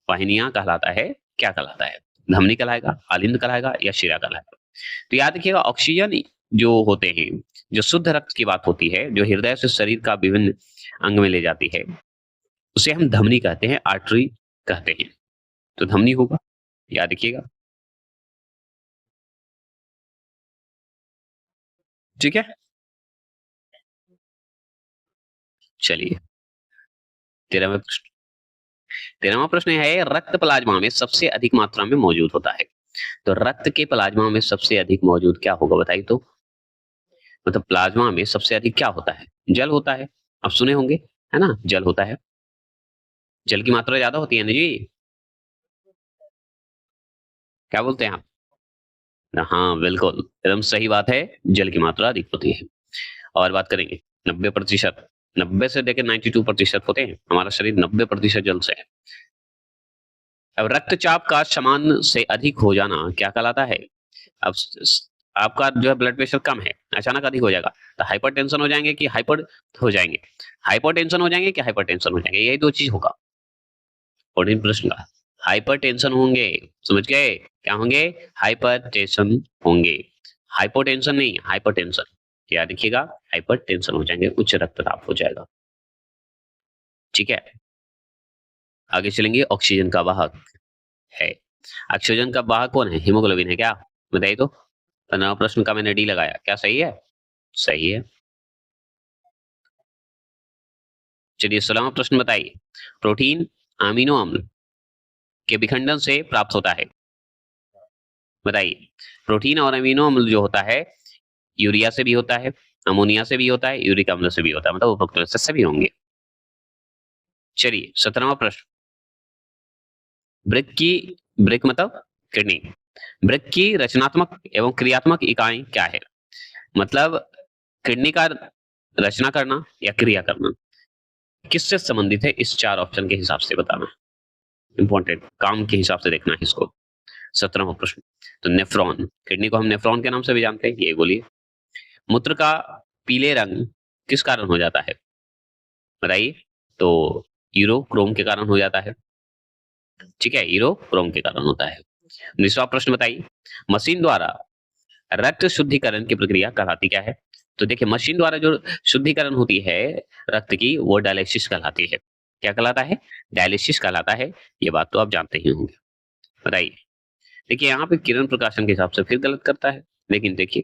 वाहिनियां कहलाता है, क्या कहलाता है? धमनी कहलाएगा, आलिंद कहलाएगा या शिरा कहलाएगा? तो याद रखिएगा, ऑक्सीजन जो होते हैं जो शुद्ध रक्त की बात होती है, जो हृदय से शरीर का विभिन्न अंग में ले जाती है, उसे हम धमनी कहते हैं, आर्टरी कहते हैं। तो धमनी होगा, याद रखिएगा। ठीक है, चलिए 13वां प्रश्न। 13वां प्रश्न है, रक्त प्लाज्मा में सबसे अधिक मात्रा में मौजूद होता है। तो रक्त के प्लाज्मा में सबसे अधिक मौजूद क्या होगा बताइए तो। मतलब प्लाज्मा में सबसे अधिक क्या होता है? जल होता है। आप सुने होंगे, है ना, जल होता है। जल की मात्रा ज्यादा होती है ना जी, क्या बोलते हैं आप? हाँ बिल्कुल, एकदम सही बात है, जल की मात्रा अधिक होती है। और बात करेंगे 90%, 90 से लेकर 92% होते हैं, हमारा शरीर 90% जल से है। अब रक्तचाप का समान से अधिक हो जाना क्या कहलाता है? अब आपका जो है ब्लड प्रेशर कम है, अचानक अधिक हो जाएगा, तो हाइपरटेंशन हो जाएंगे कि हाइपर हो जाएंगे? हाइपरटेंशन हो जाएंगे कि हाइपरटेंशन हो जाएंगे, यही दो चीज होगा। कठिन प्रश्न का, हाइपरटेंशन होंगे, समझ गए? क्या होंगे? हाइपरटेंशन होंगे, हाइपोटेंशन नहीं, हाइपरटेंशन। याद रखिएगा, हाइपरटेंशन हो जाएंगे, उच्च रक्तचाप हो जाएगा। ठीक है, आगे चलेंगे। ऑक्सीजन का वाहक है, ऑक्सीजन का वाहक कौन है? हीमोग्लोबिन है क्या? बताइए तो। 15 प्रश्न का मैंने डी लगाया, क्या सही है? सही है। चलिए 16वां प्रश्न बताइए, प्रोटीन अमीनो अम्ल के विखंडन से प्राप्त होता है। बताइए, प्रोटीन और अमीनो अम्ल जो होता है, यूरिया से भी होता है, अमोनिया से भी होता है, यूरिक अम्ल से भी होता है, मतलब उपरोक्त से भी होंगे। चलिए 17वां प्रश्न, वृक्क की, वृक्क मतलब किडनी, वृक्क की रचनात्मक एवं क्रियात्मक इकाई क्या है? मतलब किडनी का रचना करना या क्रिया करना किससे संबंधित है, इस चार ऑप्शन के हिसाब से बताना। इंपॉर्टेंट, काम के हिसाब से देखना है इसको। 17वां प्रश्न, तो नेफ्रॉन, किडनी को हम नेफ्रॉन के नाम से भी जानते हैं, ये बोलिए। मूत्र का पीले रंग किस कारण हो जाता है? बताइए तो। यूरोक्रोम के कारण हो जाता है। ठीक है, यूरोक्रोम के कारण होता है। 19वां प्रश्न बताइए, मशीन द्वारा रक्त शुद्धिकरण की प्रक्रिया कहलाती क्या है? तो देखिए, मशीन द्वारा जो शुद्धिकरण होती है रक्त की, वो डायलिसिस कहलाती है। क्या कहलाता है? डायलिसिस कहलाता है। ये बात तो आप जानते ही होंगे। बताइए, देखिए यहाँ पे किरण प्रकाशन के हिसाब से फिर गलत करता है, लेकिन देखिए,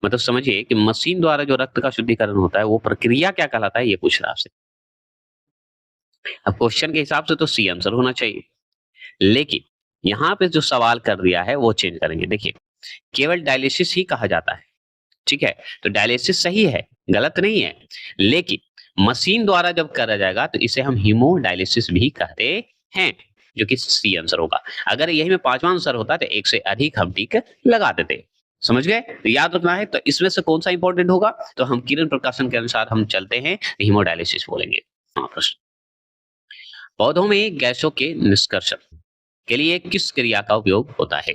मतलब समझिए कि मशीन द्वारा जो रक्त का शुद्धिकरण होता है, वो प्रक्रिया क्या कहलाता है, ये पूछ रहा है आपसे। अब क्वेश्चन के हिसाब से तो सी आंसर होना चाहिए, लेकिन यहाँ पे जो सवाल कर दिया है वो चेंज करेंगे। देखिए, केवल डायलिसिस ही कहा जाता है, ठीक है, तो डायलिसिस सही है, गलत नहीं है, लेकिन मशीन द्वारा जब करा जाएगा तो इसे हम हीमोडायलिसिस भी कहते हैं, जो कि सी आंसर होगा। अगर यही में पांचवा आंसर होता तो एक से अधिक हम टिक लगा देते। समझ गए? तो याद रखना है, तो इसमें से कौन सा इंपॉर्टेंट होगा, तो हम किरण प्रकाशन के अनुसार हम चलते हैं, हीमोडायलिसिस बोलेंगे। हाँ, प्रश्न, पौधों में गैसों के निष्कर्षण के लिए किस क्रिया का उपयोग होता है?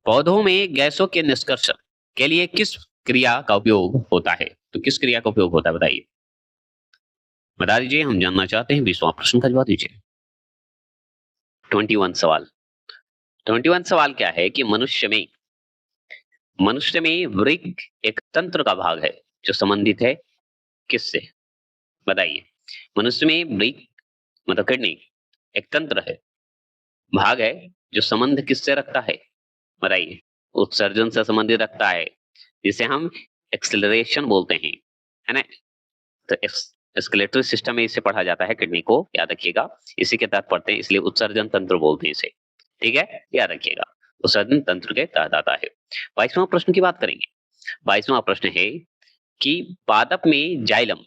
पौधों में गैसों के निष्कर्षण के लिए किस क्रिया का उपयोग होता है? तो किस क्रिया का उपयोग होता है बताइए, बता दीजिए, हम जानना चाहते हैं। 20वां प्रश्न का जवाब दीजिए। 21 सवाल, 21 सवाल क्या है कि मनुष्य में वृक्क एक तंत्र का भाग है जो संबंधित है किससे? बताइए, मनुष्य में वृक्क मतलब किडनी एक तंत्र है, भाग है, जो संबंध किससे रखता है? बताइए, उत्सर्जन से संबंधित रखता है, जिसे हम एक्सेलरेशन बोलते हैं, है ना। तो एक्सक्लेटरी सिस्टम में इसे पढ़ा जाता है, किडनी को, याद रखिएगा, इसी के तहत पढ़ते हैं, इसलिए उत्सर्जन तंत्र बोलते हैं इसे। ठीक है, याद रखिएगा, उत्सर्जन तंत्र के तहत आता है। 22वां प्रश्न की बात करेंगे। 22वां प्रश्न है कि पादप में जाइलम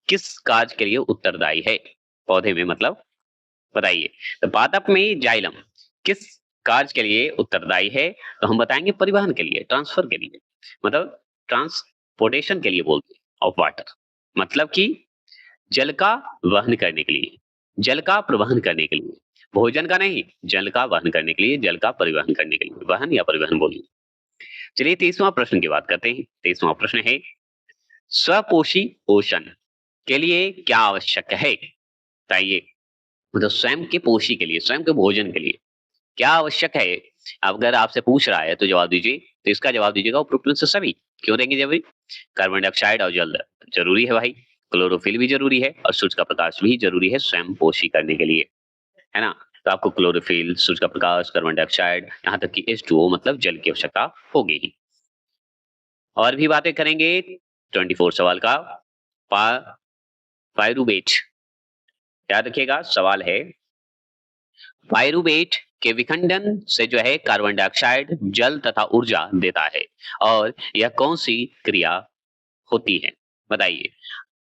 किस कार्य के लिए उत्तरदायी है? पौधे में मतलब, बताइए, तो पादप में जाइलम किस कार्य के लिए उत्तरदायी है? तो हम बताएंगे परिवहन के लिए, ट्रांसफर के लिए, मतलब ट्रांसपोर्टेशन के लिए बोलते हैं ऑफ वाटर, मतलब कि जल का वहन करने के लिए, जल का प्रवहन करने के लिए, भोजन का नहीं, जल का वहन करने के लिए, जल का परिवहन करने के लिए, वहन या परिवहन बोलिए। चलिए 23वां प्रश्न की बात करते हैं। 23वां प्रश्न है, स्वपोषी पोषण के लिए क्या आवश्यक है? बताइए, मतलब स्वयं के पोषी के लिए, स्वयं के भोजन के लिए क्या आवश्यक है? अगर आपसे पूछ रहा है तो जवाब दीजिए, तो इसका जवाब दीजिएगा उपरोक्त में से सभी। क्यों देंगे जरूरी? कार्बन डाइऑक्साइड और जल जरूरी है भाई, क्लोरोफिल भी जरूरी है और सूर्य का प्रकाश भी जरूरी है स्वयं पोषी करने के लिए, है ना? तो आपको क्लोरोफिल, सूर्य का प्रकाश, कार्बन डाइऑक्साइड, यहाँ तक कि H2O मतलब जल की आवश्यकता होगी ही। और भी बातें करेंगे 24 सवाल का। पा पायरूवेट, याद रखिएगा सवाल है, पायरूवेट के विखंडन से जो है कार्बन डाइऑक्साइड, जल तथा ऊर्जा देता है और यह कौन सी क्रिया होती है? बताइए।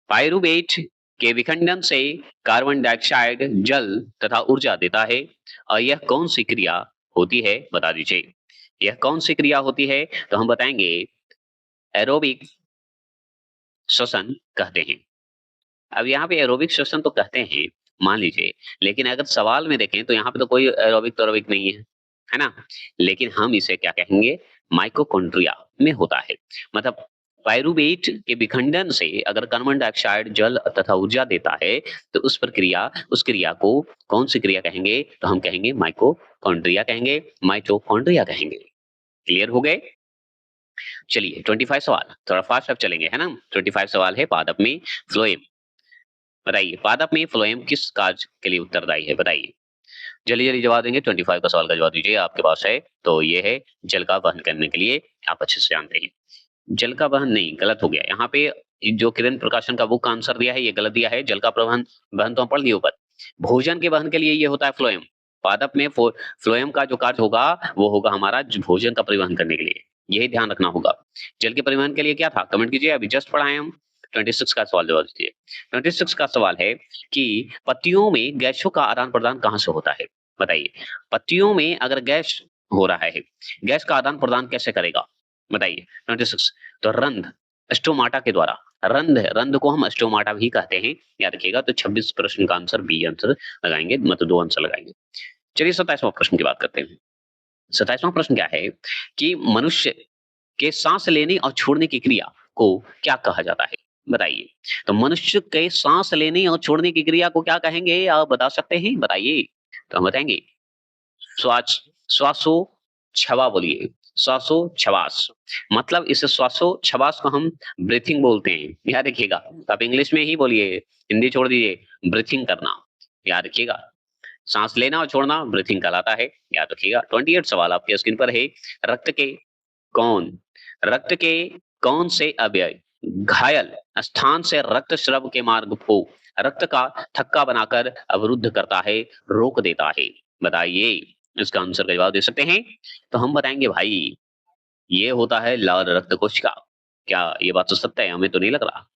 पायरूवेट के विखंडन से कार्बन डाइऑक्साइड, जल तथा ऊर्जा देता है और यह कौन सी क्रिया होती है? बता दीजिए। यह कौन सी क्रिया होती है? तो हम बताएंगे एरोबिक श्वसन कहते हैं। अब यहाँ पे एरोबिक श्वसन तो कहते हैं, मान लीजिए, लेकिन अगर सवाल में देखें तो यहाँ पे तो कोई एरोबिक नहीं है ना? लेकिन हम इसे क्या कहेंगे? माइटोकॉन्ड्रिया में होता है। मतलब पायरूवेट के विखंडन से अगर कार्बन डाइऑक्साइड, जल तथा ऊर्जा देता है तो उस क्रिया को कौन सी क्रिया कहेंगे? तो हम कहेंगे माइटोकॉन्ड्रिया कहेंगे, माइटोकॉन्ड्रिया कहेंगे। क्लियर हो गए? चलिए 25 सवाल, थोड़ा फास्ट अब चलेंगे, है ना? 25 सवाल है पादप में फ्लोएम। बताइए पादप में फ्लोएम किस कार्य के लिए उत्तरदायी है? बताइए। जल्दी जल्दी जवाब देंगे, 25 का सवाल का जवाब दीजिए, आपके पास है। तो ये है जल का वहन करने के लिए, आप अच्छे से जानते हैं। जल का वहन नहीं, गलत हो गया यहाँ पे। जो किरण प्रकाशन का बुक का आंसर दिया है ये गलत दिया है। जल का प्रवहन वहन तो हम पढ़ लिए ऊपर। भोजन के वहन के लिए ये होता है फ्लोएम। पादप में फ्लोएम का जो कार्य होगा वो होगा हमारा भोजन का परिवहन करने के लिए, यही ध्यान रखना होगा। जल के परिवहन के लिए क्या था? कमेंट कीजिए, अभी जस्ट पढ़ाए हम। 26 का सवाल जवाब दीजिए। 26 का सवाल है कि पत्तियों में गैसों का आदान प्रदान कहाँ से होता है? बताइए। पत्तियों में अगर गैस हो रहा है, गैस का आदान प्रदान कैसे करेगा? बताइए। 26 तो रंध्र, स्टोमाटा के द्वारा। रंध्र है, रंध्र को हम स्टोमाटा भी कहते हैं, याद रखिएगा। तो 26 प्रश्न का आंसर बी आंसर लगाएंगे, मतलब 2 आंसर लगाएंगे। चलिए 27वां प्रश्न की बात करते हैं। 27वां प्रश्न क्या है कि मनुष्य के सांस लेने और छोड़ने की क्रिया को क्या कहा जाता है? बताइए। तो मनुष्य के सांस लेने और छोड़ने की क्रिया को क्या कहेंगे? आप बता सकते हैं? बताइए। तो हम बताएंगे श्वास, श्वासोच्छ्वास बोलिए, श्वासोच्छ्वास। मतलब इस श्वासोच्छ्वास को हम ब्रीथिंग बोलते हैं, याद रखिएगा। तो आप इंग्लिश में ही बोलिए, हिंदी छोड़ दीजिए, ब्रीथिंग करना, याद रखिएगा। सांस लेना और छोड़ना ब्रीथिंग कहलाता है, याद रखिएगा। 28 सवाल आपके स्क्रीन पर है। रक्त के कौन रक्त के कौन से अवयव घायल स्थान से रक्त स्राव के मार्ग को रक्त का थक्का बनाकर अवरुद्ध करता है, रोक देता है? बताइए। इसका आंसर का जवाब दे सकते हैं? तो हम बताएंगे भाई ये होता है लाल रक्त कोशिका। क्या ये बात तो सत्य है? हमें तो नहीं लग रहा।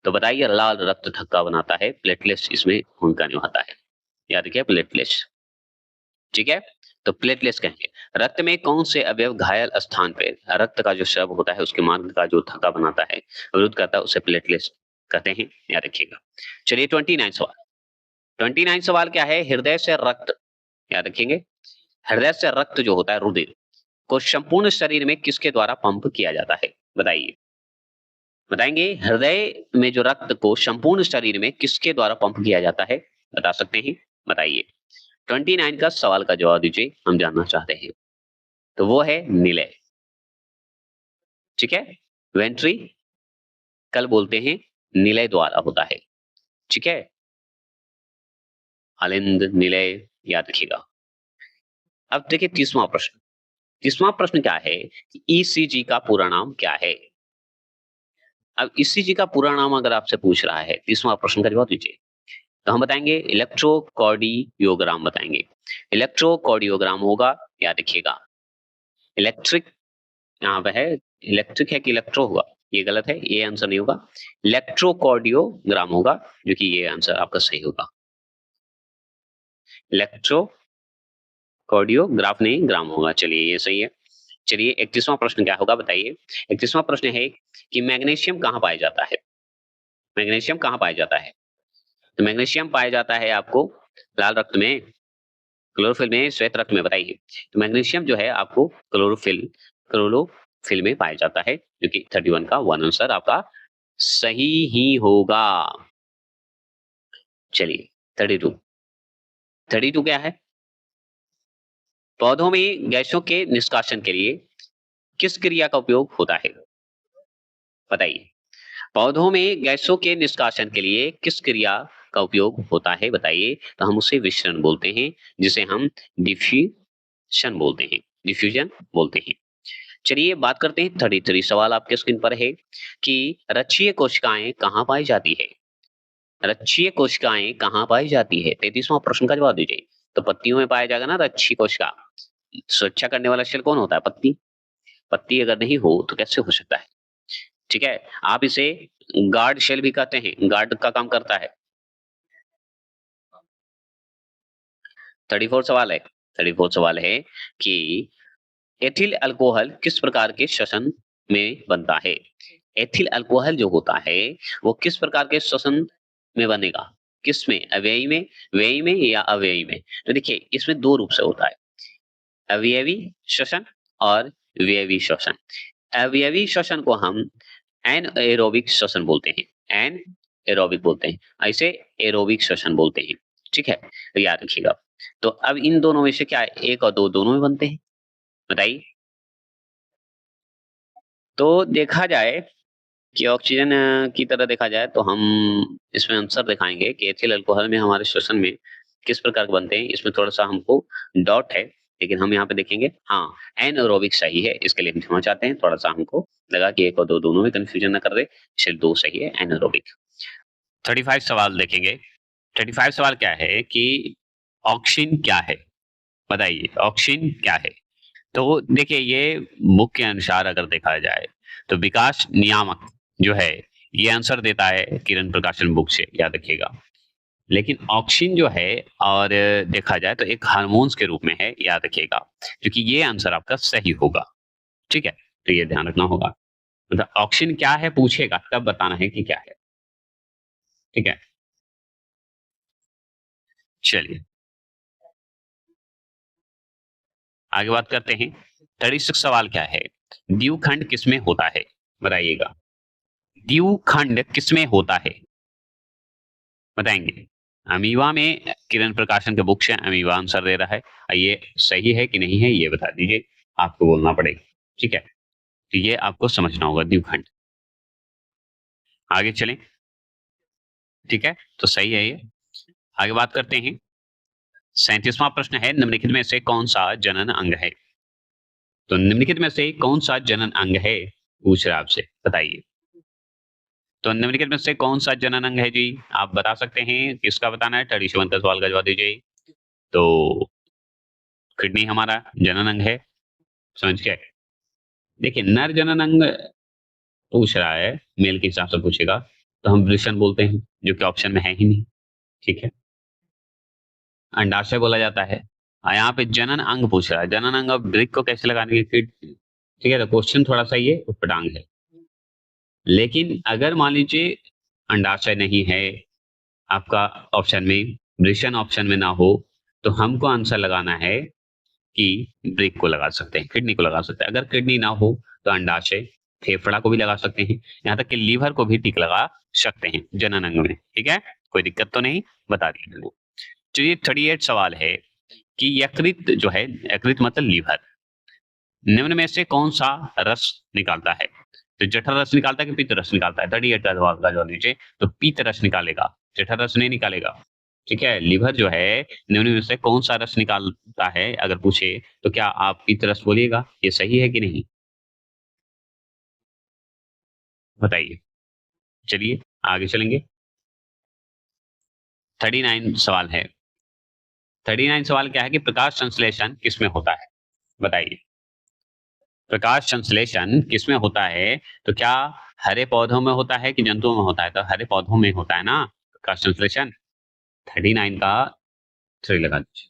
तो बताइए लाल रक्त थक्का बनाता है, प्लेटलेट्स इसमें भूमिका निभाता है, याद रखिए प्लेटलेट्स। ठीक है, तो प्लेटलेट्स कहेंगे। रक्त में कौन से अवयव घायल स्थान पे रक्त का जो स्राव होता है उसके मार्ग का जो थक्का बनाता है, अवरुद्ध करता है, उसे प्लेटलेट्स कहते हैं, याद रखिएगा। चलिए 29 सवाल। 29 सवाल क्या है? हृदय से रक्त, याद रखेंगे। हृदय से रक्त जो होता है, रुधिर को संपूर्ण शरीर में किसके द्वारा पंप किया जाता है? बताइए। बताएंगे हृदय में जो रक्त को संपूर्ण शरीर में किसके द्वारा पंप किया जाता है? बता सकते हैं? बताइए। 29 का सवाल का जवाब दीजिए, हम जानना चाहते हैं। तो वो है निलय। ठीक है, वेंट्री कल बोलते हैं निलय द्वारा होता है। ठीक है, अलिंद निलय, याद रखिएगा। अब देखिए 30वां प्रश्न। 30वां प्रश्न क्या है कि ईसीजी का पूरा नाम क्या है? अब ईसीजी का पूरा नाम अगर आपसे पूछ रहा है, 30वां प्रश्न का जवाब दीजिए। तो हम बताएंगे इलेक्ट्रोकार्डियोग्राम बताएंगे। इलेक्ट्रोकार्डियोग्राम होगा, याद रखिएगा। इलेक्ट्रिक यहाँ पे है, इलेक्ट्रिक है कि इलेक्ट्रो होगा, ये गलत है, ये आंसर नहीं होगा। इलेक्ट्रोकार्डियोग्राम होगा, जो कि ये आंसर आपका सही होगा। इलेक्ट्रोकार्डियोग्राफ नहीं, ग्राम होगा। चलिए ये सही है। चलिए 31वां प्रश्न क्या होगा बताइए। 31वां प्रश्न है कि मैग्नीशियम कहाँ पाया जाता है? मैग्नीशियम कहाँ पाया जाता है? तो मैग्नीशियम पाया जाता है आपको लाल रक्त में, क्लोरोफिल में, श्वेत रक्त में, बताइए। तो मैग्नीशियम जो है आपको क्लोरोफिल में पाया जाता है, जो कि 31 का वन आंसर आपका सही ही होगा। चलिए 32 क्या है? पौधों में गैसों के निष्कासन के लिए किस क्रिया का उपयोग होता है? बताइए। पौधों में गैसों के निष्कासन के लिए किस क्रिया का उपयोग होता है बताइए? तो हम उसे विसरण बोलते हैं, जिसे हम डिफ्यूजन बोलते हैं, डिफ्यूजन बोलते हैं। चलिए बात करते हैं 33 सवाल आपके स्क्रीन पर है कि रक्षीय कोशिकाएं कहाँ पाई जाती है? रक्षीय कोशिकाएं कहाँ पाई जाती है? 33वां प्रश्न का जवाब दीजिए। तो पत्तियों में पाया जाएगा ना रक्षी कोशिका। सुरक्षा करने वाला शेल कौन होता है? पत्ती। पत्ती अगर नहीं हो तो कैसे हो सकता है? ठीक है, आप इसे गार्ड शेल भी कहते हैं, गार्ड का काम करता है। 34 सवाल है। 34 सवाल है कि एथिल अल्कोहल किस प्रकार के श्वसन में बनता है? एथिल अल्कोहल जो होता है वो किस प्रकार के श्वसन में बनेगा? किसमें? अव्ययी में, व्ययी में या अव्ययी में? तो देखिए इसमें दो रूप से होता है, अवयवी श्वसन और व्ययवी श्वसन। अवयवी श्वसन को हम एनएरोबिक श्वसन बोलते हैं, एन एरोबिक बोलते हैं, ऐसे एरोबिक श्वसन बोलते हैं। ठीक है, तो याद रखिएगा। तो अब इन दोनों में से क्या है, एक और दो दोनों में बनते हैं? बताइए। तो देखा जाए कि ऑक्सीजन की तरह देखा जाए तो हम इसमें आंसर दिखाएंगे कि एथिल अल्कोहल में हमारे श्वसन में किस प्रकार के बनते हैं। इसमें थोड़ा सा हमको डाउट है, लेकिन हम यहाँ पे देखेंगे। हाँ, एनएरोबिक सही है, इसके लिए हम क्षमा चाहते हैं। थोड़ा सा हमको लगा कि एक और दो दोनों में कंफ्यूजन ना कर दे, इसलिए दो सही है, एनएरोबिक। 35 सवाल देखेंगे। 35 सवाल क्या है कि ऑक्सीन क्या है? बताइए, ऑक्सीन क्या है? तो देखिए ये बुक के अनुसार अगर देखा जाए तो विकास नियामक जो है ये आंसर देता है किरण प्रकाशन बुक से, याद रखिएगा। लेकिन ऑक्सीन जो है और देखा जाए तो एक हार्मोन्स के रूप में है, याद रखिएगा, क्योंकि ये आंसर आपका सही होगा। ठीक है, तो ये ध्यान रखना होगा। मतलब ऑक्सीन क्या है पूछेगा तब बताना है कि क्या है। ठीक है, चलिए आगे बात करते हैं। 36 सवाल क्या है? द्विखंड किसमें होता है? बताइएगा, द्विखंड किसमें होता है? बताएंगे। अमीबा में किरण प्रकाशन के बुक से अमीबा आंसर दे रहा है। ये सही है कि नहीं है ये बता दीजिए, आपको बोलना पड़ेगा। ठीक है, तो ये आपको समझना होगा द्विखंड। आगे चलें। ठीक है, तो सही है ये। आगे बात करते हैं। 37वां प्रश्न है, निम्नलिखित में से कौन सा जनन अंग है? तो निम्नलिखित में से कौन सा जनन अंग है पूछ रहा है आपसे, बताइए। तो निम्नलिखित में से कौन सा जनन अंग है जी? आप बता सकते हैं, किसका बताना है? 37 का सवाल का जवाब दीजिए। तो किडनी हमारा जनन अंग है, समझ गए। देखिए नर जनन अंग पूछ रहा है, मेल के हिसाब से पूछेगा तो हम वृषण बोलते हैं, जो कि ऑप्शन में है ही नहीं। ठीक है, अंडाशय बोला जाता है। यहाँ पे जनन अंग पूछ रहा है, जनन अंग अब ब्रिक को कैसे लगाने की? ठीक है, तो क्वेश्चन थोड़ा सा ये उटपटांग है। लेकिन अगर मान लीजिए अंडाशय नहीं है आपका ऑप्शन में, वृषण ऑप्शन में ना हो, तो हमको आंसर लगाना है कि ब्रिक को लगा सकते हैं, किडनी को लगा सकते हैं। अगर किडनी ना हो तो अंडाशय, फेफड़ा को भी लगा सकते हैं, यहाँ तक कि लीवर को भी टिक लगा सकते हैं जनन अंग में। ठीक है, कोई दिक्कत तो नहीं, बता दिया। चलिए 38 सवाल है कि यकृत जो है, यकृत मतलब लीवर, निम्न में से कौन सा रस निकालता है? तो जठर रस निकालता है कि पित्त रस निकालता है? 38 का जवाब दीजिए। तो पित्त रस निकालेगा, जठर रस नहीं निकालेगा। ठीक है, लीवर जो है निम्न में से कौन सा रस निकालता है अगर पूछे तो क्या आप पित्त रस बोलिएगा? ये सही है कि नहीं, बताइए। चलिए आगे चलेंगे। 39 सवाल है। 39 सवाल क्या है कि प्रकाश संश्लेषण किसमें होता है? बताइए, प्रकाश संश्लेषण किसमें होता है? तो क्या हरे पौधों में होता है कि जंतुओं में होता है? तो हरे पौधों में होता है ना प्रकाश संश्लेषण। 39 का 3 लगा दीजिए।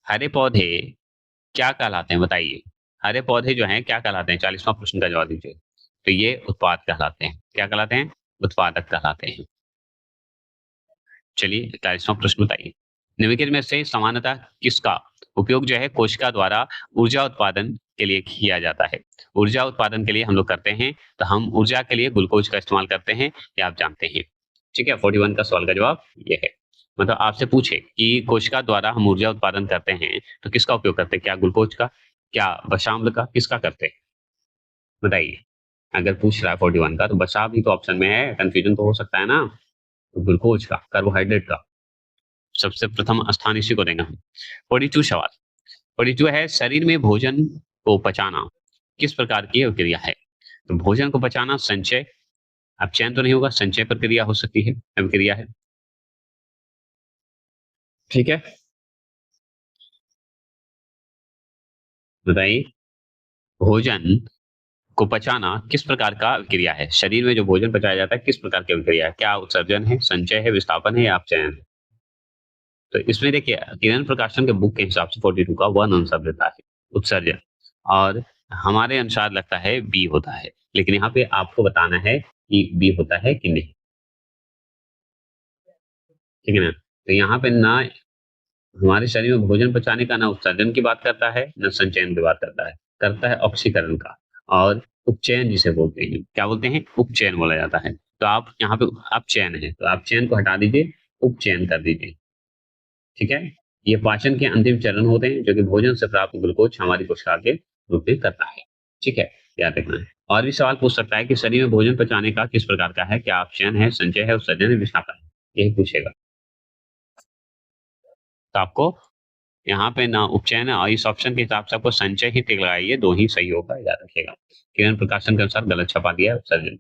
हरे पौधे क्या कहलाते हैं बताइए? हरे पौधे जो हैं क्या कहलाते हैं? 40वां प्रश्न का जवाब दीजिए। तो ये उत्पाद कहलाते हैं। क्या कहलाते हैं? उत्पादक कहलाते हैं। चलिए 41वां प्रश्न बताइए। निम्नलिखित में से सामान्यतः किसका उपयोग जो है कोशिका द्वारा ऊर्जा उत्पादन के लिए किया जाता है? ऊर्जा उत्पादन के लिए हम लोग करते हैं, तो हम ऊर्जा के लिए ग्लूकोज का इस्तेमाल करते हैं, ये आप जानते हैं। ठीक है, 41 का सवाल का जवाब ये है। मतलब आपसे पूछे कि कोशिका द्वारा हम ऊर्जा उत्पादन करते हैं तो किसका उपयोग करते हैं? क्या ग्लूकोज का, क्या वसाम्ल का, किसका करते हैं? बताइए। अगर पूछ रहा है 41 का तो बचा भी तो ऑप्शन में है, कंफ्यूजन तो हो सकता है ना। तो ग्लूकोज का, कार्बोहाइड्रेट का सबसे प्रथम स्थान इसी को देंगे हम। 42 सवाल। 42 है, शरीर में भोजन को पचाना किस प्रकार की क्रिया है? तो भोजन को पचाना संचय, अब चयन तो नहीं होगा, संचय प्रक्रिया हो सकती है, अभिक्रिया है। ठीक है, बताइए भोजन को पचाना किस प्रकार का क्रिया है? शरीर में जो भोजन पचाया जाता है किस प्रकार की क्रिया है? क्या उत्सर्जन है, संचय है, विस्थापन है या अपचयन है? तो इसमें देखिए किरण प्रकाशन के बुक के हिसाब से 42 का वन आंसर देता है उत्सर्जन, और हमारे अनुसार लगता है बी होता है, लेकिन यहाँ पे आपको बताना है कि बी होता है कि नहीं। ठीक है ना, तो यहाँ पे ना हमारे शरीर में भोजन पचाने का ना उत्सर्जन की बात करता है ना संचयन की बात करता है ऑक्सीकरण का, और उपचयन जिसे बोलते हैं, क्या बोलते हैं, उपचयन बोला जाता है। तो आप यहाँ पे अपचयन है तो अपचयन को हटा दीजिए, उपचयन कर दीजिए। ठीक है, ये पाचन के अंतिम चरण होते हैं जो कि भोजन से प्राप्त ग्लूकोज हमारी कोशिका के रूप में करता है। ठीक है, याद रखना है। और भी सवाल पूछ सकता है कि शरीर में भोजन पचाने का किस प्रकार का है, क्या अपचयन है, संचय है, उत्सर्जन है, विस्थापन है, यही पूछेगा। तो आपको यहाँ पे ना उपचयन है, और इस ऑप्शन के हिसाब से आपको संचय ही टिक लगाइए, दो ही सही होगा, याद रखिएगा। किरण प्रकाशन के अनुसार गलत छपा दिया है उत्सर्जन।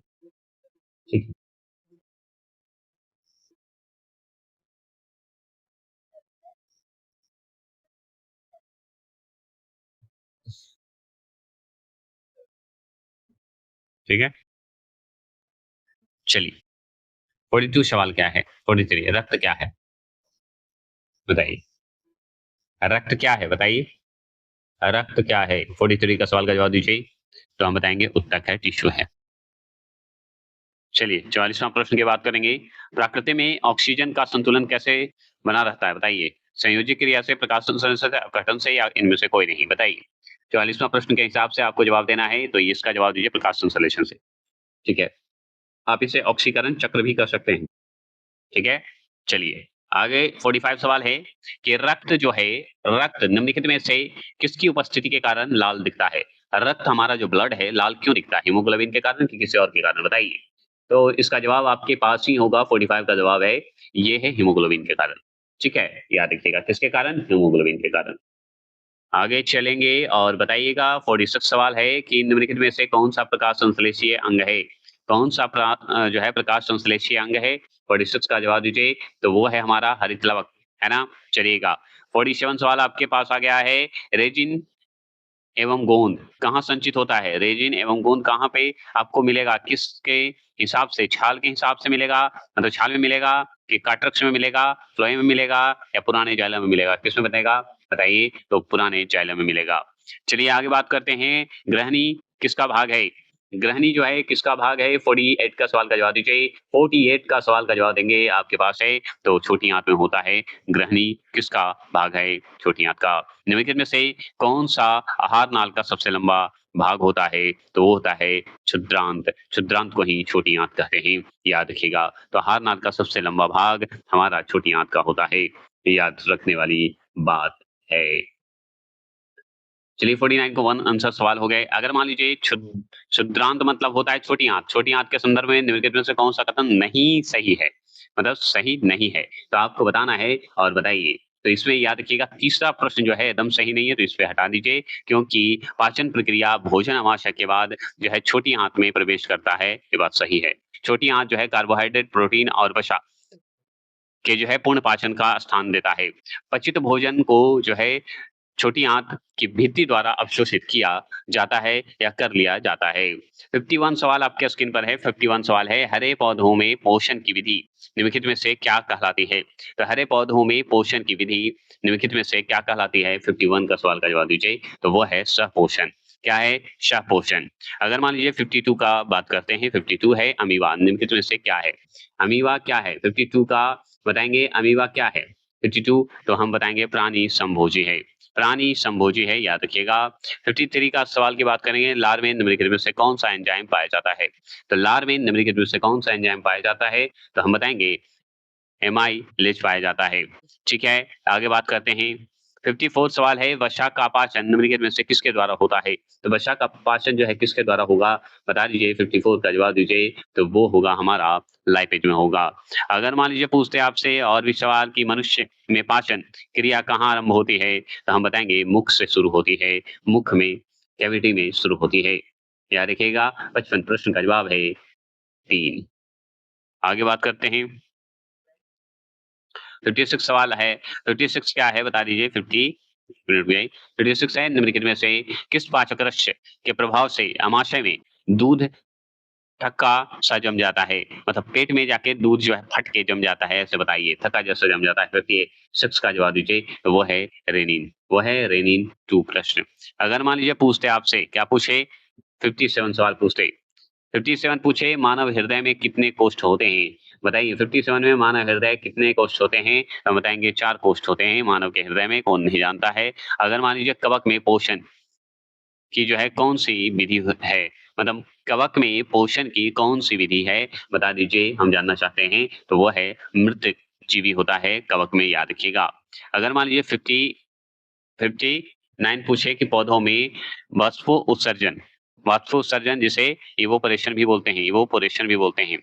ठीक है, ठीक है, चलिए 42 सवाल क्या है, 43 रक्त क्या है, बताइए रक्त क्या है, बताइए रक्त क्या है, 43 का सवाल का जवाब दीजिए। तो हम बताएंगे उत्तर है टिश्यू है। चलिए 44वां प्रश्न की बात करेंगे। प्रकृति में ऑक्सीजन का संतुलन कैसे बना रहता है, बताइए। संयोजी क्रिया से, प्रकाश संश्लेषण से, अपघटन से, या इनमें से कोई नहीं, बताइए। 44वां प्रश्न के हिसाब से आपको जवाब देना है, तो इसका जवाब दीजिए प्रकाश संश्लेषण से। ठीक है, आप इसे ऑक्सीकरण चक्र भी कर सकते हैं। ठीक है, चलिए आगे 45 सवाल है कि रक्त जो है, रक्त निम्नलिखित में से किसकी उपस्थिति के कारण लाल दिखता है? रक्त हमारा जो ब्लड है लाल क्यों दिखता है, हीमोग्लोबिन के कारण कि किसी और के कारण, बताइए। तो इसका जवाब आपके पास ही होगा, 45 का जवाब है ये है हीमोग्लोबिन के कारण। ठीक है, याद रखिएगा किसके कारण, हीमोग्लोबिन के कारण। आगे चलेंगे और बताइएगा 46 सवाल है कि निम्नलिखित में से कौन सा प्रकाश संश्लेषीय अंग है? कौन सा जो है प्रकाश संश्लेषीय अंग है? 46 का जवाब दीजिए। तो वो है हमारा हरित लवक, है ना। चलिएगा 47 सवाल आपके पास आ गया है। रेजिन एवं गोंद कहाँ संचित होता है? रेजिन एवं गोंद कहाँ पे आपको मिलेगा? किसके हिसाब से? छाल के हिसाब से मिलेगा, मतलब छाल में मिलेगा कि काटरक्ष में मिलेगा, फ्लोएम में मिलेगा, या पुराने जाइलम में मिलेगा? किसमें बनेगा, बताइए। तो पुराने जाइलम में मिलेगा। चलिए आगे बात करते हैं, ग्रहणी किसका भाग है? ग्रहणी जो है किसका भाग है? 48 का सवाल का जवाब दीजिए। 48 का सवाल का जवाब देंगे आपके पास है, तो छोटी आंत में होता है। ग्रहणी किसका भाग है? छोटी आंत का। निम्नलिखित में से कौन सा आहार नाल का सबसे लंबा भाग होता है? तो वो होता है क्षुद्रांत। क्षुद्रांत को ही छोटी आंत कहते हैं, याद रखिएगा। तो आहार नाल का सबसे लंबा भाग हमारा छोटी आंत का होता है, याद रखने वाली बात है। चलिए 49 को वन आंसर सवाल हो गए। अगर मान लीजिए क्षुद्रांत मतलब होता है छोटी आंत, छोटी आंत के संदर्भ में निम्नलिखित में से कौन सा कथन नहीं सही है, मतलब सही नहीं है, तो आपको बताना है और बताइए। तो इसमें याद रखिएगा तीसरा प्रश्न जो है एकदम सही नहीं है, तो इस पे हटा दीजिए, क्योंकि पाचन प्रक्रिया भोजन अमाशय के बाद जो है छोटी आंत में प्रवेश करता है, ये बात सही है। छोटी आंत जो है कार्बोहाइड्रेट, प्रोटीन और वसा के जो है पूर्ण पाचन का स्थान देता है। पचित भोजन को जो है छोटी आंत की भित्ति द्वारा अवशोषित किया जाता है या कर लिया जाता है। 51 सवाल आपके स्क्रीन पर है। 51 सवाल है, हरे पौधों में पोषण की विधि निम्नलिखित में से क्या कहलाती है? तो हरे पौधों में पोषण की विधि निम्नलिखित में से क्या कहलाती है? 51 का सवाल का जवाब दीजिए। तो वो है सहपोषण। क्या है? सहपोषण। अगर मान लीजिए 52 का बात करते हैं, 52 है अमीबा, निम्नलिखित में से क्या है? अमीबा क्या है? 52 का बताएंगे, अमीबा क्या है? 52 तो हम बताएंगे प्राणी संभोजी है, प्राणी संभोजी है, याद रखिएगा। 53 का सवाल की बात करेंगे, लार में निम्नलिखित में से कौन सा एंजाइम पाया जाता है? तो लार में निम्नलिखित में से कौन सा एंजाइम पाया जाता है? तो हम बताएंगे एमाइलेज पाया जाता है। ठीक है, आगे बात करते हैं 54 सवाल है, वसा का पाचन निम्नलिखित में से किसके द्वारा होता है? तो वसा का पाचन जो है किसके द्वारा होगा? बता दीजिए, 54 का जवाब दीजिए, तो वो होगा हमारा लाइपेज में होगा। अगर मान लीजिए पूछते हैं आपसे और भी सवाल कि मनुष्य में पाचन क्रिया कहाँ आरंभ होती है? तो हम बताएँगे मुख से शुरू होती है, मुख में, कैविटी में शुरू होती है। याद रखिएगा, 55 प्रश्न का जवाब है 3। आगे बात करते हैं। 56 सवाल है, 56 क्या है बता दीजिए? 56 है, निम्नलिखित में से किस पाचक रस्य के प्रभाव से आमाशय में दूध थक्का सा जम जाता है? मतलब पेट में जाके दूध जो है फट के जम जाता है, ऐसे बताइए, थक्का जैसा जम जाता है। 56 का जवाब दीजिए, तो वो है रेनिन, वो है रेनिन 2 प्रश्न। अगर मान लीजिए पूछते आपसे, क्या पूछे? 57 सवाल पूछते। 57 पूछे, मानव हृदय में कितने कोष्ठ होते हैं? बताइए, 57 में मानव हृदय कितने कोष्ठ होते हैं? हम बताएँगे 4 कोष्ठ होते हैं मानव के हृदय में, कौन नहीं जानता है? अगर मान लीजिए कवक में पोषण की जो है कौन-सी विधि है? मतलब कवक में पोषण की कौन-सी विधि है? बता दीजिए, हम जानना चाहते हैं, तो वो है मृत जीवी होता है कवक में, याद रखिएगा। अगर मान लीजिए 59 पूछे कि पौधों में वाष्पो उत्सर्जन, वाष्पो उत्सर्जन जिसे इवोपरेशन भी बोलते हैं, इवोपोरेशन भी बोलते हैं।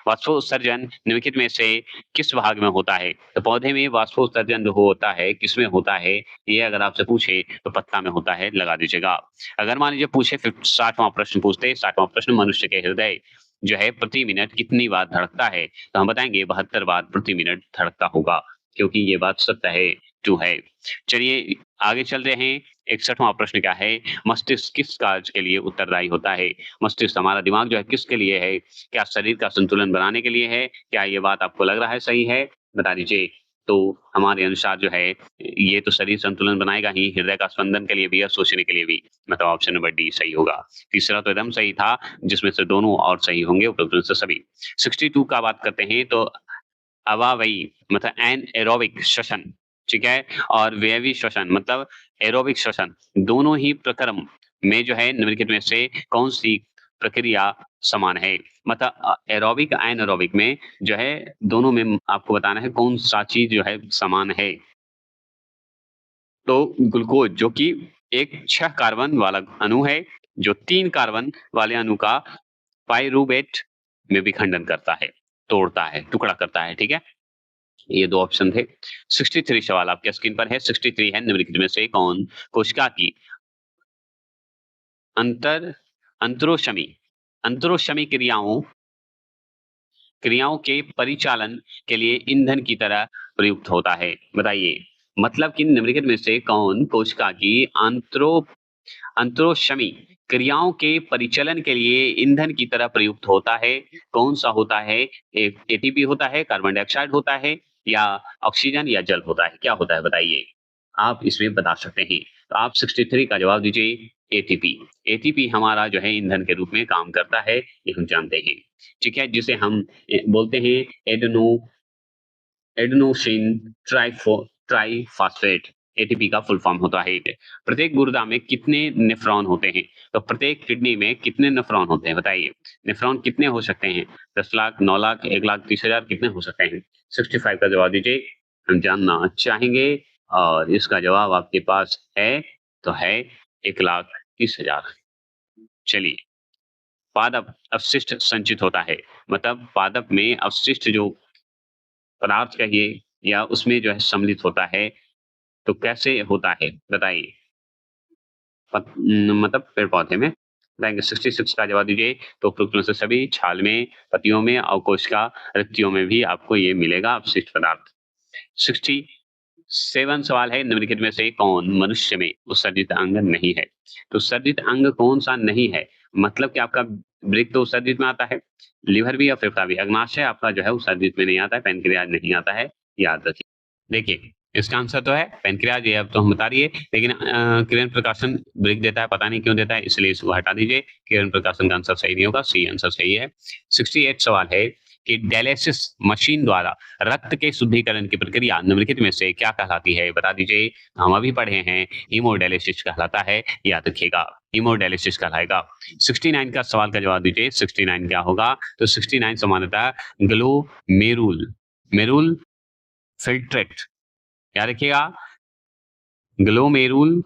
वाष्पो उत्सर्जन निम्नलिखित में से किस भाग में होता है? तो पौधे में वाष्पो उत्सर्जन जो होता है, किसमें होता है? ये अगर आपसे पूछे तो पत्ता में होता है, लगा दीजिएगा। अगर मान लीजिए पूछे 60वां प्रश्न पूछते, 60वां प्रश्न, मनुष्य के हृदय जो है प्रति मिनट कितनी बार धड़कता है? तो हम बताएँगे 72 बार प्रति मिनट धड़कता होगा, क्योंकि ये बात सत्य है, ट्रू है। चलिए आगे चलते हैं। 61वां प्रश्न क्या है? मस्तिष्क किस कार्य के लिए उत्तरदायी होता है? मस्तिष्क हमारा दिमाग जो है किसके लिए है? क्या शरीर का संतुलन बनाने के लिए है? क्या ये बात आपको लग रहा है सही है? बता दीजिए। तो हमारे अनुसार जो है ये तो शरीर संतुलन बनाएगा ही, हृदय का स्पंदन के लिए भी और सोचने के लिए भी। मतलब ऑप्शन नंबर डी सही होगा। तीसरा तो एकदम सही था, जिसमें से दोनों और सही होंगे उपरोक्त में से सभी। 62 का बात करते हैं तो अवावयी मतलब एनएरोबिक श्वसन, ठीक है? और व्ययवी श्वसन मतलब एरोबिक श्वसन, दोनों ही प्रक्रम में जो है निम्नलिखित में से कौन-सी प्रक्रिया समान है? मतलब एरोबिक एनारोबिक में जो है दोनों में आपको बताना है कौन-सा चीज़ जो है समान है। तो ग्लूकोज जो कि एक 6 कार्बन वाला अणु है, जो 3 कार्बन वाले अणु का पाइरूवेट में विखंडन करता है, तोड़ता है, टुकड़ा करता है, ठीक है? ये 2 ऑप्शन थे। 63 सवाल आपके स्क्रीन पर है, 63 है, निम्नलिखित में से कौन कोशिका की अंतर अंतरोशमी अंतरोशमी क्रियाओं के परिचालन के लिए ईंधन की तरह प्रयुक्त होता है? बताइए। मतलब कि निम्नलिखित में से कौन कोशिका की अंतरोशमी क्रियाओं के परिचालन के लिए ईंधन की तरह प्रयुक्त होता है? कौन-सा होता है? एटीपी होता है, कार्बन डाइऑक्साइड होता है या ऑक्सीजन या जल होता है? क्या होता है बताइए? आप इसमें बता सकते हैं। तो आप 63 का जवाब दीजिए एटीपी। एटीपी हमारा जो है ईंधन के रूप में काम करता है, ये हम जानते हैं। ठीक है? जिसे हम बोलते हैं एडेनोसिन ट्राइफॉस्फेट, एटीपी का फुल फॉर्म होता है। प्रत्येक गुर्दा में कितने नेफ्रॉन होते हैं? तो प्रत्येक किडनी में कितने नेफ्रॉन होते हैं बताइए? नेफ्रॉन कितने हो सकते हैं? 10 लाख, 9 लाख, 1 लाख 30 हजार कितने हो सकते हैं? 65 का जवाब दीजिए, हम जानना चाहेंगे और इसका जवाब आपके पास है, तो है 1 लाख 30 हजार। चलिए, पादप अपशिष्ट संचित होता है, मतलब पादप में अपशिष्ट जो पदार्थ कहिए या उसमें जो है सम्मिलित होता है, तो कैसे होता है बताइए? मतलब पेड़-पौधे में। बताएँगे 66 का जवाब दीजिए, तो उपरोक्त में से सभी छाल में, पत्तियों में और कोशिका रिक्तियों में भी आपको ये मिलेगा अपशिष्ट पदार्थ। 67 सवाल है, निम्नलिखित में से कौन मनुष्य में उत्सर्जित अंग नहीं है? तो उत्सर्जित अंग कौन-सा नहीं है? मतलब कि आपका वृक्क तो उत्सर्जित में आता है, लिवर भी और फेफड़ा भी। अग्नाशय आपका जो है उत्सर्जित में नहीं आता है, पैनक्रियाज़ नहीं आता है, याद रखिए। देखिए, इसका आंसर तो है पैनक्रियाज़, ये अब तो हम बता दिए, लेकिन किरण प्रकाशन ब्रेक देता है, पता नहीं क्यों देता है, इसलिए इसको हटा दीजिए। किरण प्रकाशन का आंसर सही नहीं होगा, सी आंसर सही है। 68 सवाल है कि डायलिसिस मशीन द्वारा रक्त के शुद्धिकरण की प्रक्रिया निम्नलिखित में से क्या कहलाती है? बता दीजिए। हम अभी पढ़े हैं, हीमोडायलिसिस कहलाता है, याद रखिएगा, हीमोडायलिसिस कहलाएगा। 69 का सवाल का जवाब दीजिए, 69 क्या होगा? तो 69 सामान्यतः ग्लोमेरुल मेरुल फिल्ट्रेट, याद रखिएगा, ग्लोमेरुल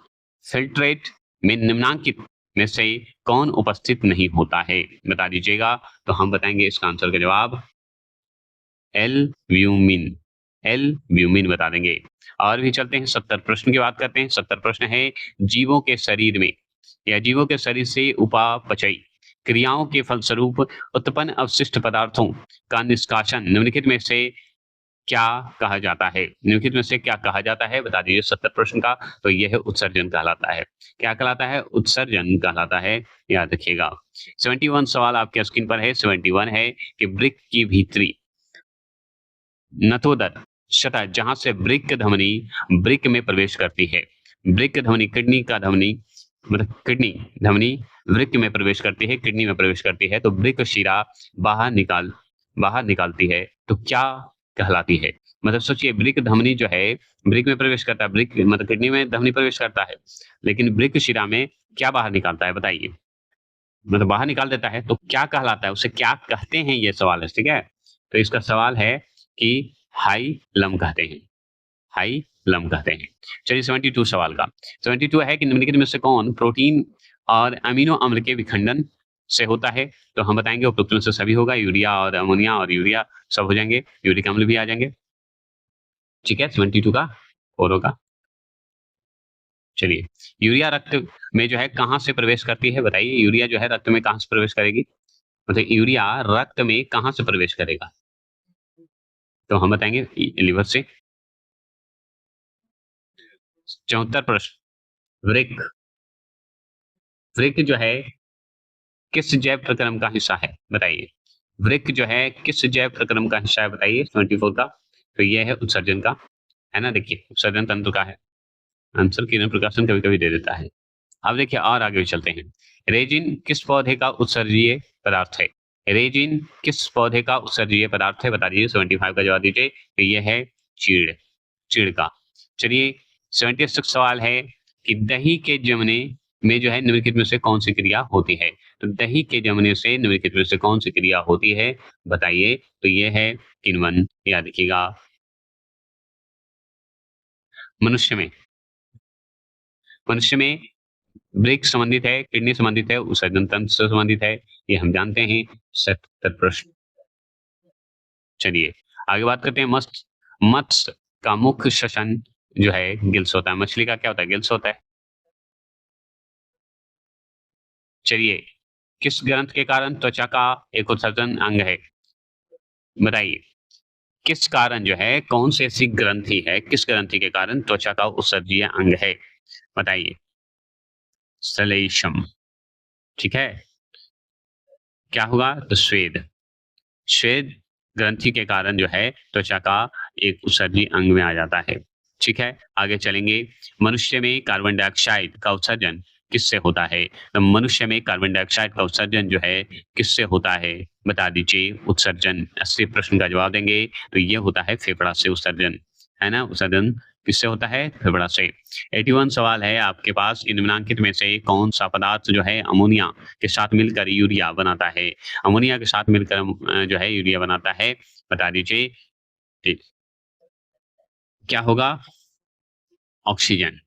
फिल्ट्रेट में निम्नांकित में से कौन उपस्थित नहीं होता है, बता दीजिएगा। तो हम बताएंगे इसका आंसर का जवाब एल्ब्यूमिन, एल्ब्यूमिन बता देंगे। और भी चलते हैं 70 प्रश्न की बात करते हैं। 70 प्रश्न है, जीवों के शरीर में या जीवों के शरीर से उपापचयी क्रियाओं के फलस्वरूप उत्पन्न अवशिष्ट पदार्थों का निष्कासन निम्नलिखित में से क्या कहा जाता है, निम्नलिखित में से क्या कहा जाता है, बता दीजिए 70 प्रश्न का। तो यह उत्सर्जन कहलाता है। क्या कहलाता है? उत्सर्जन कहलाता है, याद रखिएगा। 71 सवाल आपके स्क्रीन पर है। 71 है कि वृक्क की भीतरी नथोदर सतह जहां से वृक्क धमनी वृक्क में प्रवेश करती है, वृक्क धमनी किडनी का धमनी मतलब किडनी धमनी वृक्क में प्रवेश करती है, किडनी में प्रवेश करती है, तो वृक्क शिरा बाहर निकालती है, तो क्या कहलाती है? मतलब सोचिए, वृक्क धमनी जो है वृक्क में प्रवेश करता है, वृक्क मतलब किडनी में धमनी प्रवेश करता है, लेकिन वृक्क शिरा में क्या बाहर निकालता है, बताइए। मतलब बाहर निकाल देता है, तो क्या कहलाता है, उसे क्या कहते हैं, ये सवाल है, ठीक है। तो इसका सवाल है कि हाइलम कहते हैं, हाइलम कहते हैं। चलिए 72 सवाल का 72 है कि निम्नलिखित में से कौन प्रोटीन और अमीनो अम्ल के विखंडन से होता है? तो हम बताएंगे उपरोक्त में से सभी होगा, यूरिया और अमोनिया और यूरिया सब हो जाएंगे, यूरिक अम्ल भी आ जाएंगे, ठीक है। 72 का और होगा। चलिए, यूरिया रक्त में जो है कहाँ से प्रवेश करती है, बताइए। यूरिया जो है रक्त में कहाँ से प्रवेश करेगी, मतलब यूरिया रक्त में कहाँ से प्रवेश करेगा? तो हम बताएंगे लिवर से। 74 प्रश्न, वृक्क, वृक्क जो है किस जैव प्रक्रम का हिस्सा है, बताइए। वृक्क जो है किस जैव प्रक्रम का हिस्सा है, बताइए। 74 का, तो यह है उत्सर्जन का, है ना। देखिए, उत्सर्जन तंत्र का है आंसर। किरण प्रकाशन कभी कभी दे देता है। अब देखिए और आगे भी चलते हैं। रेजिन किस पौधे का उत्सर्जीय पदार्थ है? रेजिन किस पौधे का उत्सर्जीय पदार्थ है, बता दीजिए। 75 का जवाब दीजिए। तो ये है चीड़, चीड़ का। चलिए 76 सवाल है कि दही के जमने में जो है निम्नलिखित में से कौन सी क्रिया होती है? तो दही के जमने से निम्नलिखित में से कौन सी क्रिया होती है, बताइए। तो ये है किण्वन, याद रखिएगा। मनुष्य में, मनुष्य में वृक्क संबंधित है, किडनी संबंधित है, उत्सर्जन तंत्र से संबंधित है, ये हम जानते हैं। 70 प्रश्न। चलिए आगे बात करते हैं। मत्स्य, मत्स्य का मुख्य श्वसन जो है गिल्स होता है। मछली का क्या होता है? गिल्स होता है। चलिए, किस ग्रंथ के कारण त्वचा का एक उत्सर्जन अंग है, बताइए। किस कारण जो है, कौन सी ऐसी ग्रंथि है, किस ग्रंथि के कारण त्वचा का उत्सर्जीय अंग है, बताइए। श्लेष्म, ठीक है। क्या होगा? तो स्वेद, श्वेद ग्रंथि के कारण जो है त्वचा का एक उत्सर्जी अंग में आ जाता है, ठीक है। आगे चलेंगे। मनुष्य में कार्बन डाइऑक्साइड का उत्सर्जन किससे होता है? तो मनुष्य में कार्बन डाइऑक्साइड का उत्सर्जन जो है किससे होता है, बता दीजिए। उत्सर्जन 80 प्रश्न का जवाब देंगे। तो ये होता है फेफड़ा से उत्सर्जन, है ना। उत्सर्जन किससे होता है? फेफड़ा से। 81 सवाल है आपके पास, इन निम्नांकित में से कौन सा पदार्थ जो है अमोनिया के साथ मिलकर यूरिया बनाता है? अमोनिया के साथ मिलकर जो है यूरिया बनाता है, बता दीजिए। ठीक, क्या होगा? ऑक्सीजन।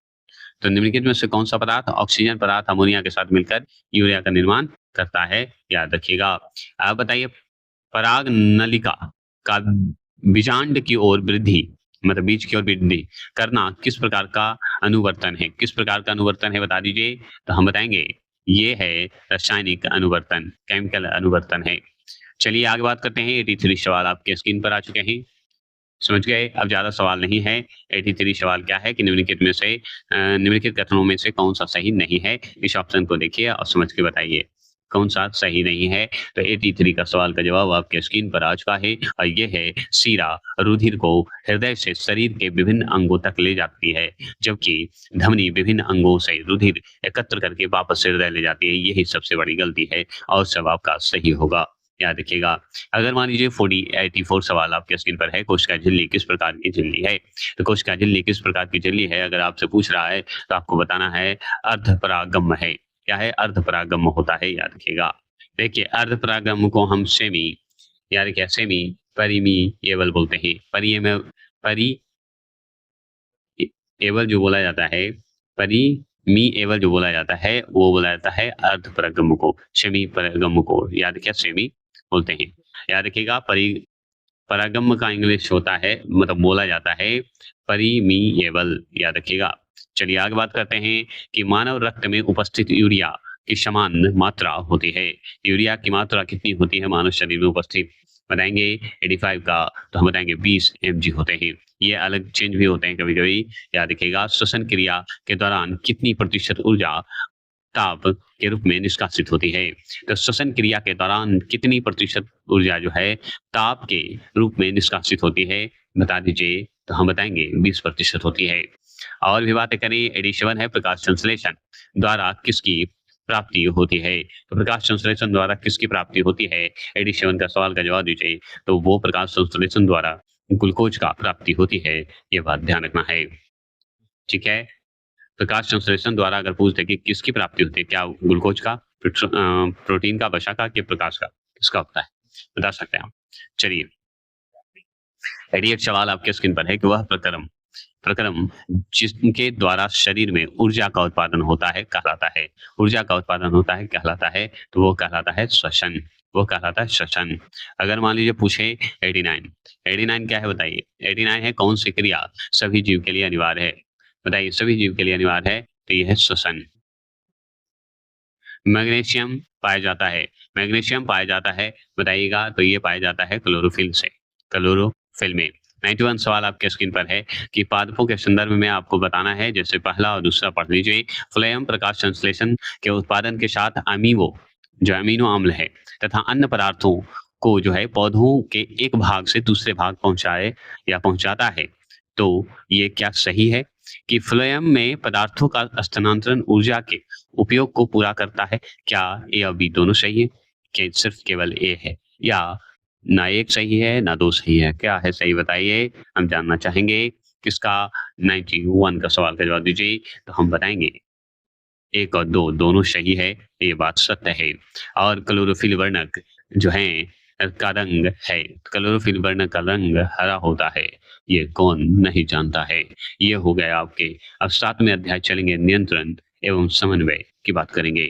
तो निम्नलिखित में से कौन सा पदार्थ, ऑक्सीजन पदार्थ अमोनिया के साथ मिलकर यूरिया का निर्माण करता है, याद रखिएगा। अब बताइए, पराग नलिका का बीजांड की ओर वृद्धि मतलब बीज की ओर वृद्धि करना किस प्रकार का अनुवर्तन है? किस प्रकार का अनुवर्तन है, बता दीजिए। तो हम बताएंगे ये है रासायनिक अनुवर्तन, केमिकल अनुवर्तन है। चलिए आगे बात करते हैं। 83 सवाल आपके स्क्रीन पर आ चुके हैं, समझ गए। अब ज्यादा सवाल नहीं है। 83 सवाल क्या है कि निम्नलिखित में से निम्नलिखित कथनों में से कौन सा सही नहीं है? इस ऑप्शन को देखिए और समझ के बताइए कौन सा सही नहीं है। तो 83 का सवाल का जवाब आपके स्क्रीन पर आ चुका है और ये है सीरा रुधिर को हृदय से शरीर के विभिन्न अंगों तक ले जाती है, जबकि धमनी विभिन्न अंगों से रुधिर एकत्र करके वापस से हृदय ले जाती है। यही सबसे बड़ी गलती है और सब आपका सही होगा, याद रखिएगा। अगर मान लीजिए 84 सवाल आपके स्क्रीन पर है, कोशिका झिल्ली किस प्रकार की झिल्ली है? तो कोशिका झिल्ली किस प्रकार की झिल्ली है अगर आपसे पूछ रहा है तो आपको बताना है अर्धपरागम है। क्या है? अर्धपरागम होता है, याद रखिएगा। देखिए अर्धपरागम को हम सेमी, याद क्या, सेमी परिमीएबल बोलते हैं। परी में परी एवल जो बोला जाता है, मी एवल जो बोला जाता है वो बोला जाता है अर्ध परगम को, सेमी परगम को। याद रखिए सेमी बोलते हैं। याद रखिएगा परागम का इंग्लिश होता है, मतलब बोला जाता है परिमीएबल। याद रखिएगा। चलिए आगे बात करते हैं कि मानव रक्त में उपस्थित यूरिया की समान मात्रा होती है। यूरिया की मात्रा कितनी होती है मानव शरीर में उपस्थित, बताएंगे 85 का, तो हम बताएंगे 20 mg होते हैं। ये अलग चेंज भी होते हैं कभी कभी। याद रखिएगा। श्वसन क्रिया के दौरान कितनी प्रतिशत ऊर्जा ताप के रूप में निष्कासित होती है, तो श्वसन क्रिया के दौरान कितनी प्रतिशत ऊर्जा जो है ताप के रूप में निष्कासित होती है, बता दीजिए। तो हम बताएंगे 20% होती है। और भी बातें करें, 87 है प्रकाश संश्लेषण द्वारा किसकी प्राप्ति होती है, तो प्रकाश संश्लेषण द्वारा किसकी प्राप्ति होती है, 87 का सवाल का जवाब दीजिए। तो वो प्रकाश संश्लेषण द्वारा ग्लूकोज का प्राप्ति होती है, ये बात ध्यान रखना है। ठीक है। प्रकाश संश्लेषण द्वारा अगर पूछते कि किसकी प्राप्ति होती है, क्या ग्लूकोज का, प्रोटीन का, वसा का, कि प्रकाश का, किसका होता है, बता सकते हैं आप। चलिए 88 सवाल आपके स्क्रीन पर है कि वह प्रक्रम जिसके द्वारा शरीर में ऊर्जा का उत्पादन होता है कहलाता है, ऊर्जा का उत्पादन होता है कहलाता है, तो वो कहलाता है श्वसन, वो कहलाता है श्वसन। अगर मान लीजिए पूछे 89 क्या है बताइए, 89 है कौन सी क्रिया सभी जीव के लिए अनिवार्य है, बताइए सभी जीव के लिए अनिवार्य है, तो यह है श्वसन। मैग्नीशियम पाया जाता है, मैग्नीशियम पाया जाता है, बताइएगा, तो ये पाया जाता है क्लोरोफिल से, क्लोरोफिल में। 91 सवाल आपके स्क्रीन पर है कि पादपों के संदर्भ में आपको बताना है, जैसे पहला और दूसरा पढ़ लीजिए। फ्लोएम प्रकाश संश्लेषण के उत्पादन के साथ अमीनो, जो अमीनो अम्ल है, तथा अन्य पदार्थों को जो है पौधों के एक भाग से दूसरे भाग पहुंचाए या पहुंचाता है। तो ये क्या सही है कि फ्लोएम में पदार्थों का स्थानांतरण ऊर्जा के उपयोग को पूरा करता है, क्या ए और बी दोनों सही है, कि सिर्फ केवल ए है, या ना एक सही है ना दो सही है, क्या है सही बताइए, हम जानना चाहेंगे किसका। 91 का सवाल का जवाब दीजिए, तो हम बताएंगे 1 और 2 दोनों सही है, ये बात सत्य है। और क्लोरोफिल वर्णक जो है का रंग है, क्लोरोफिल वर्णक का रंग हरा होता है, ये कौन नहीं जानता है। ये हो गया आपके। अब 7वें अध्याय चलेंगे, नियंत्रण एवं समन्वय की बात करेंगे।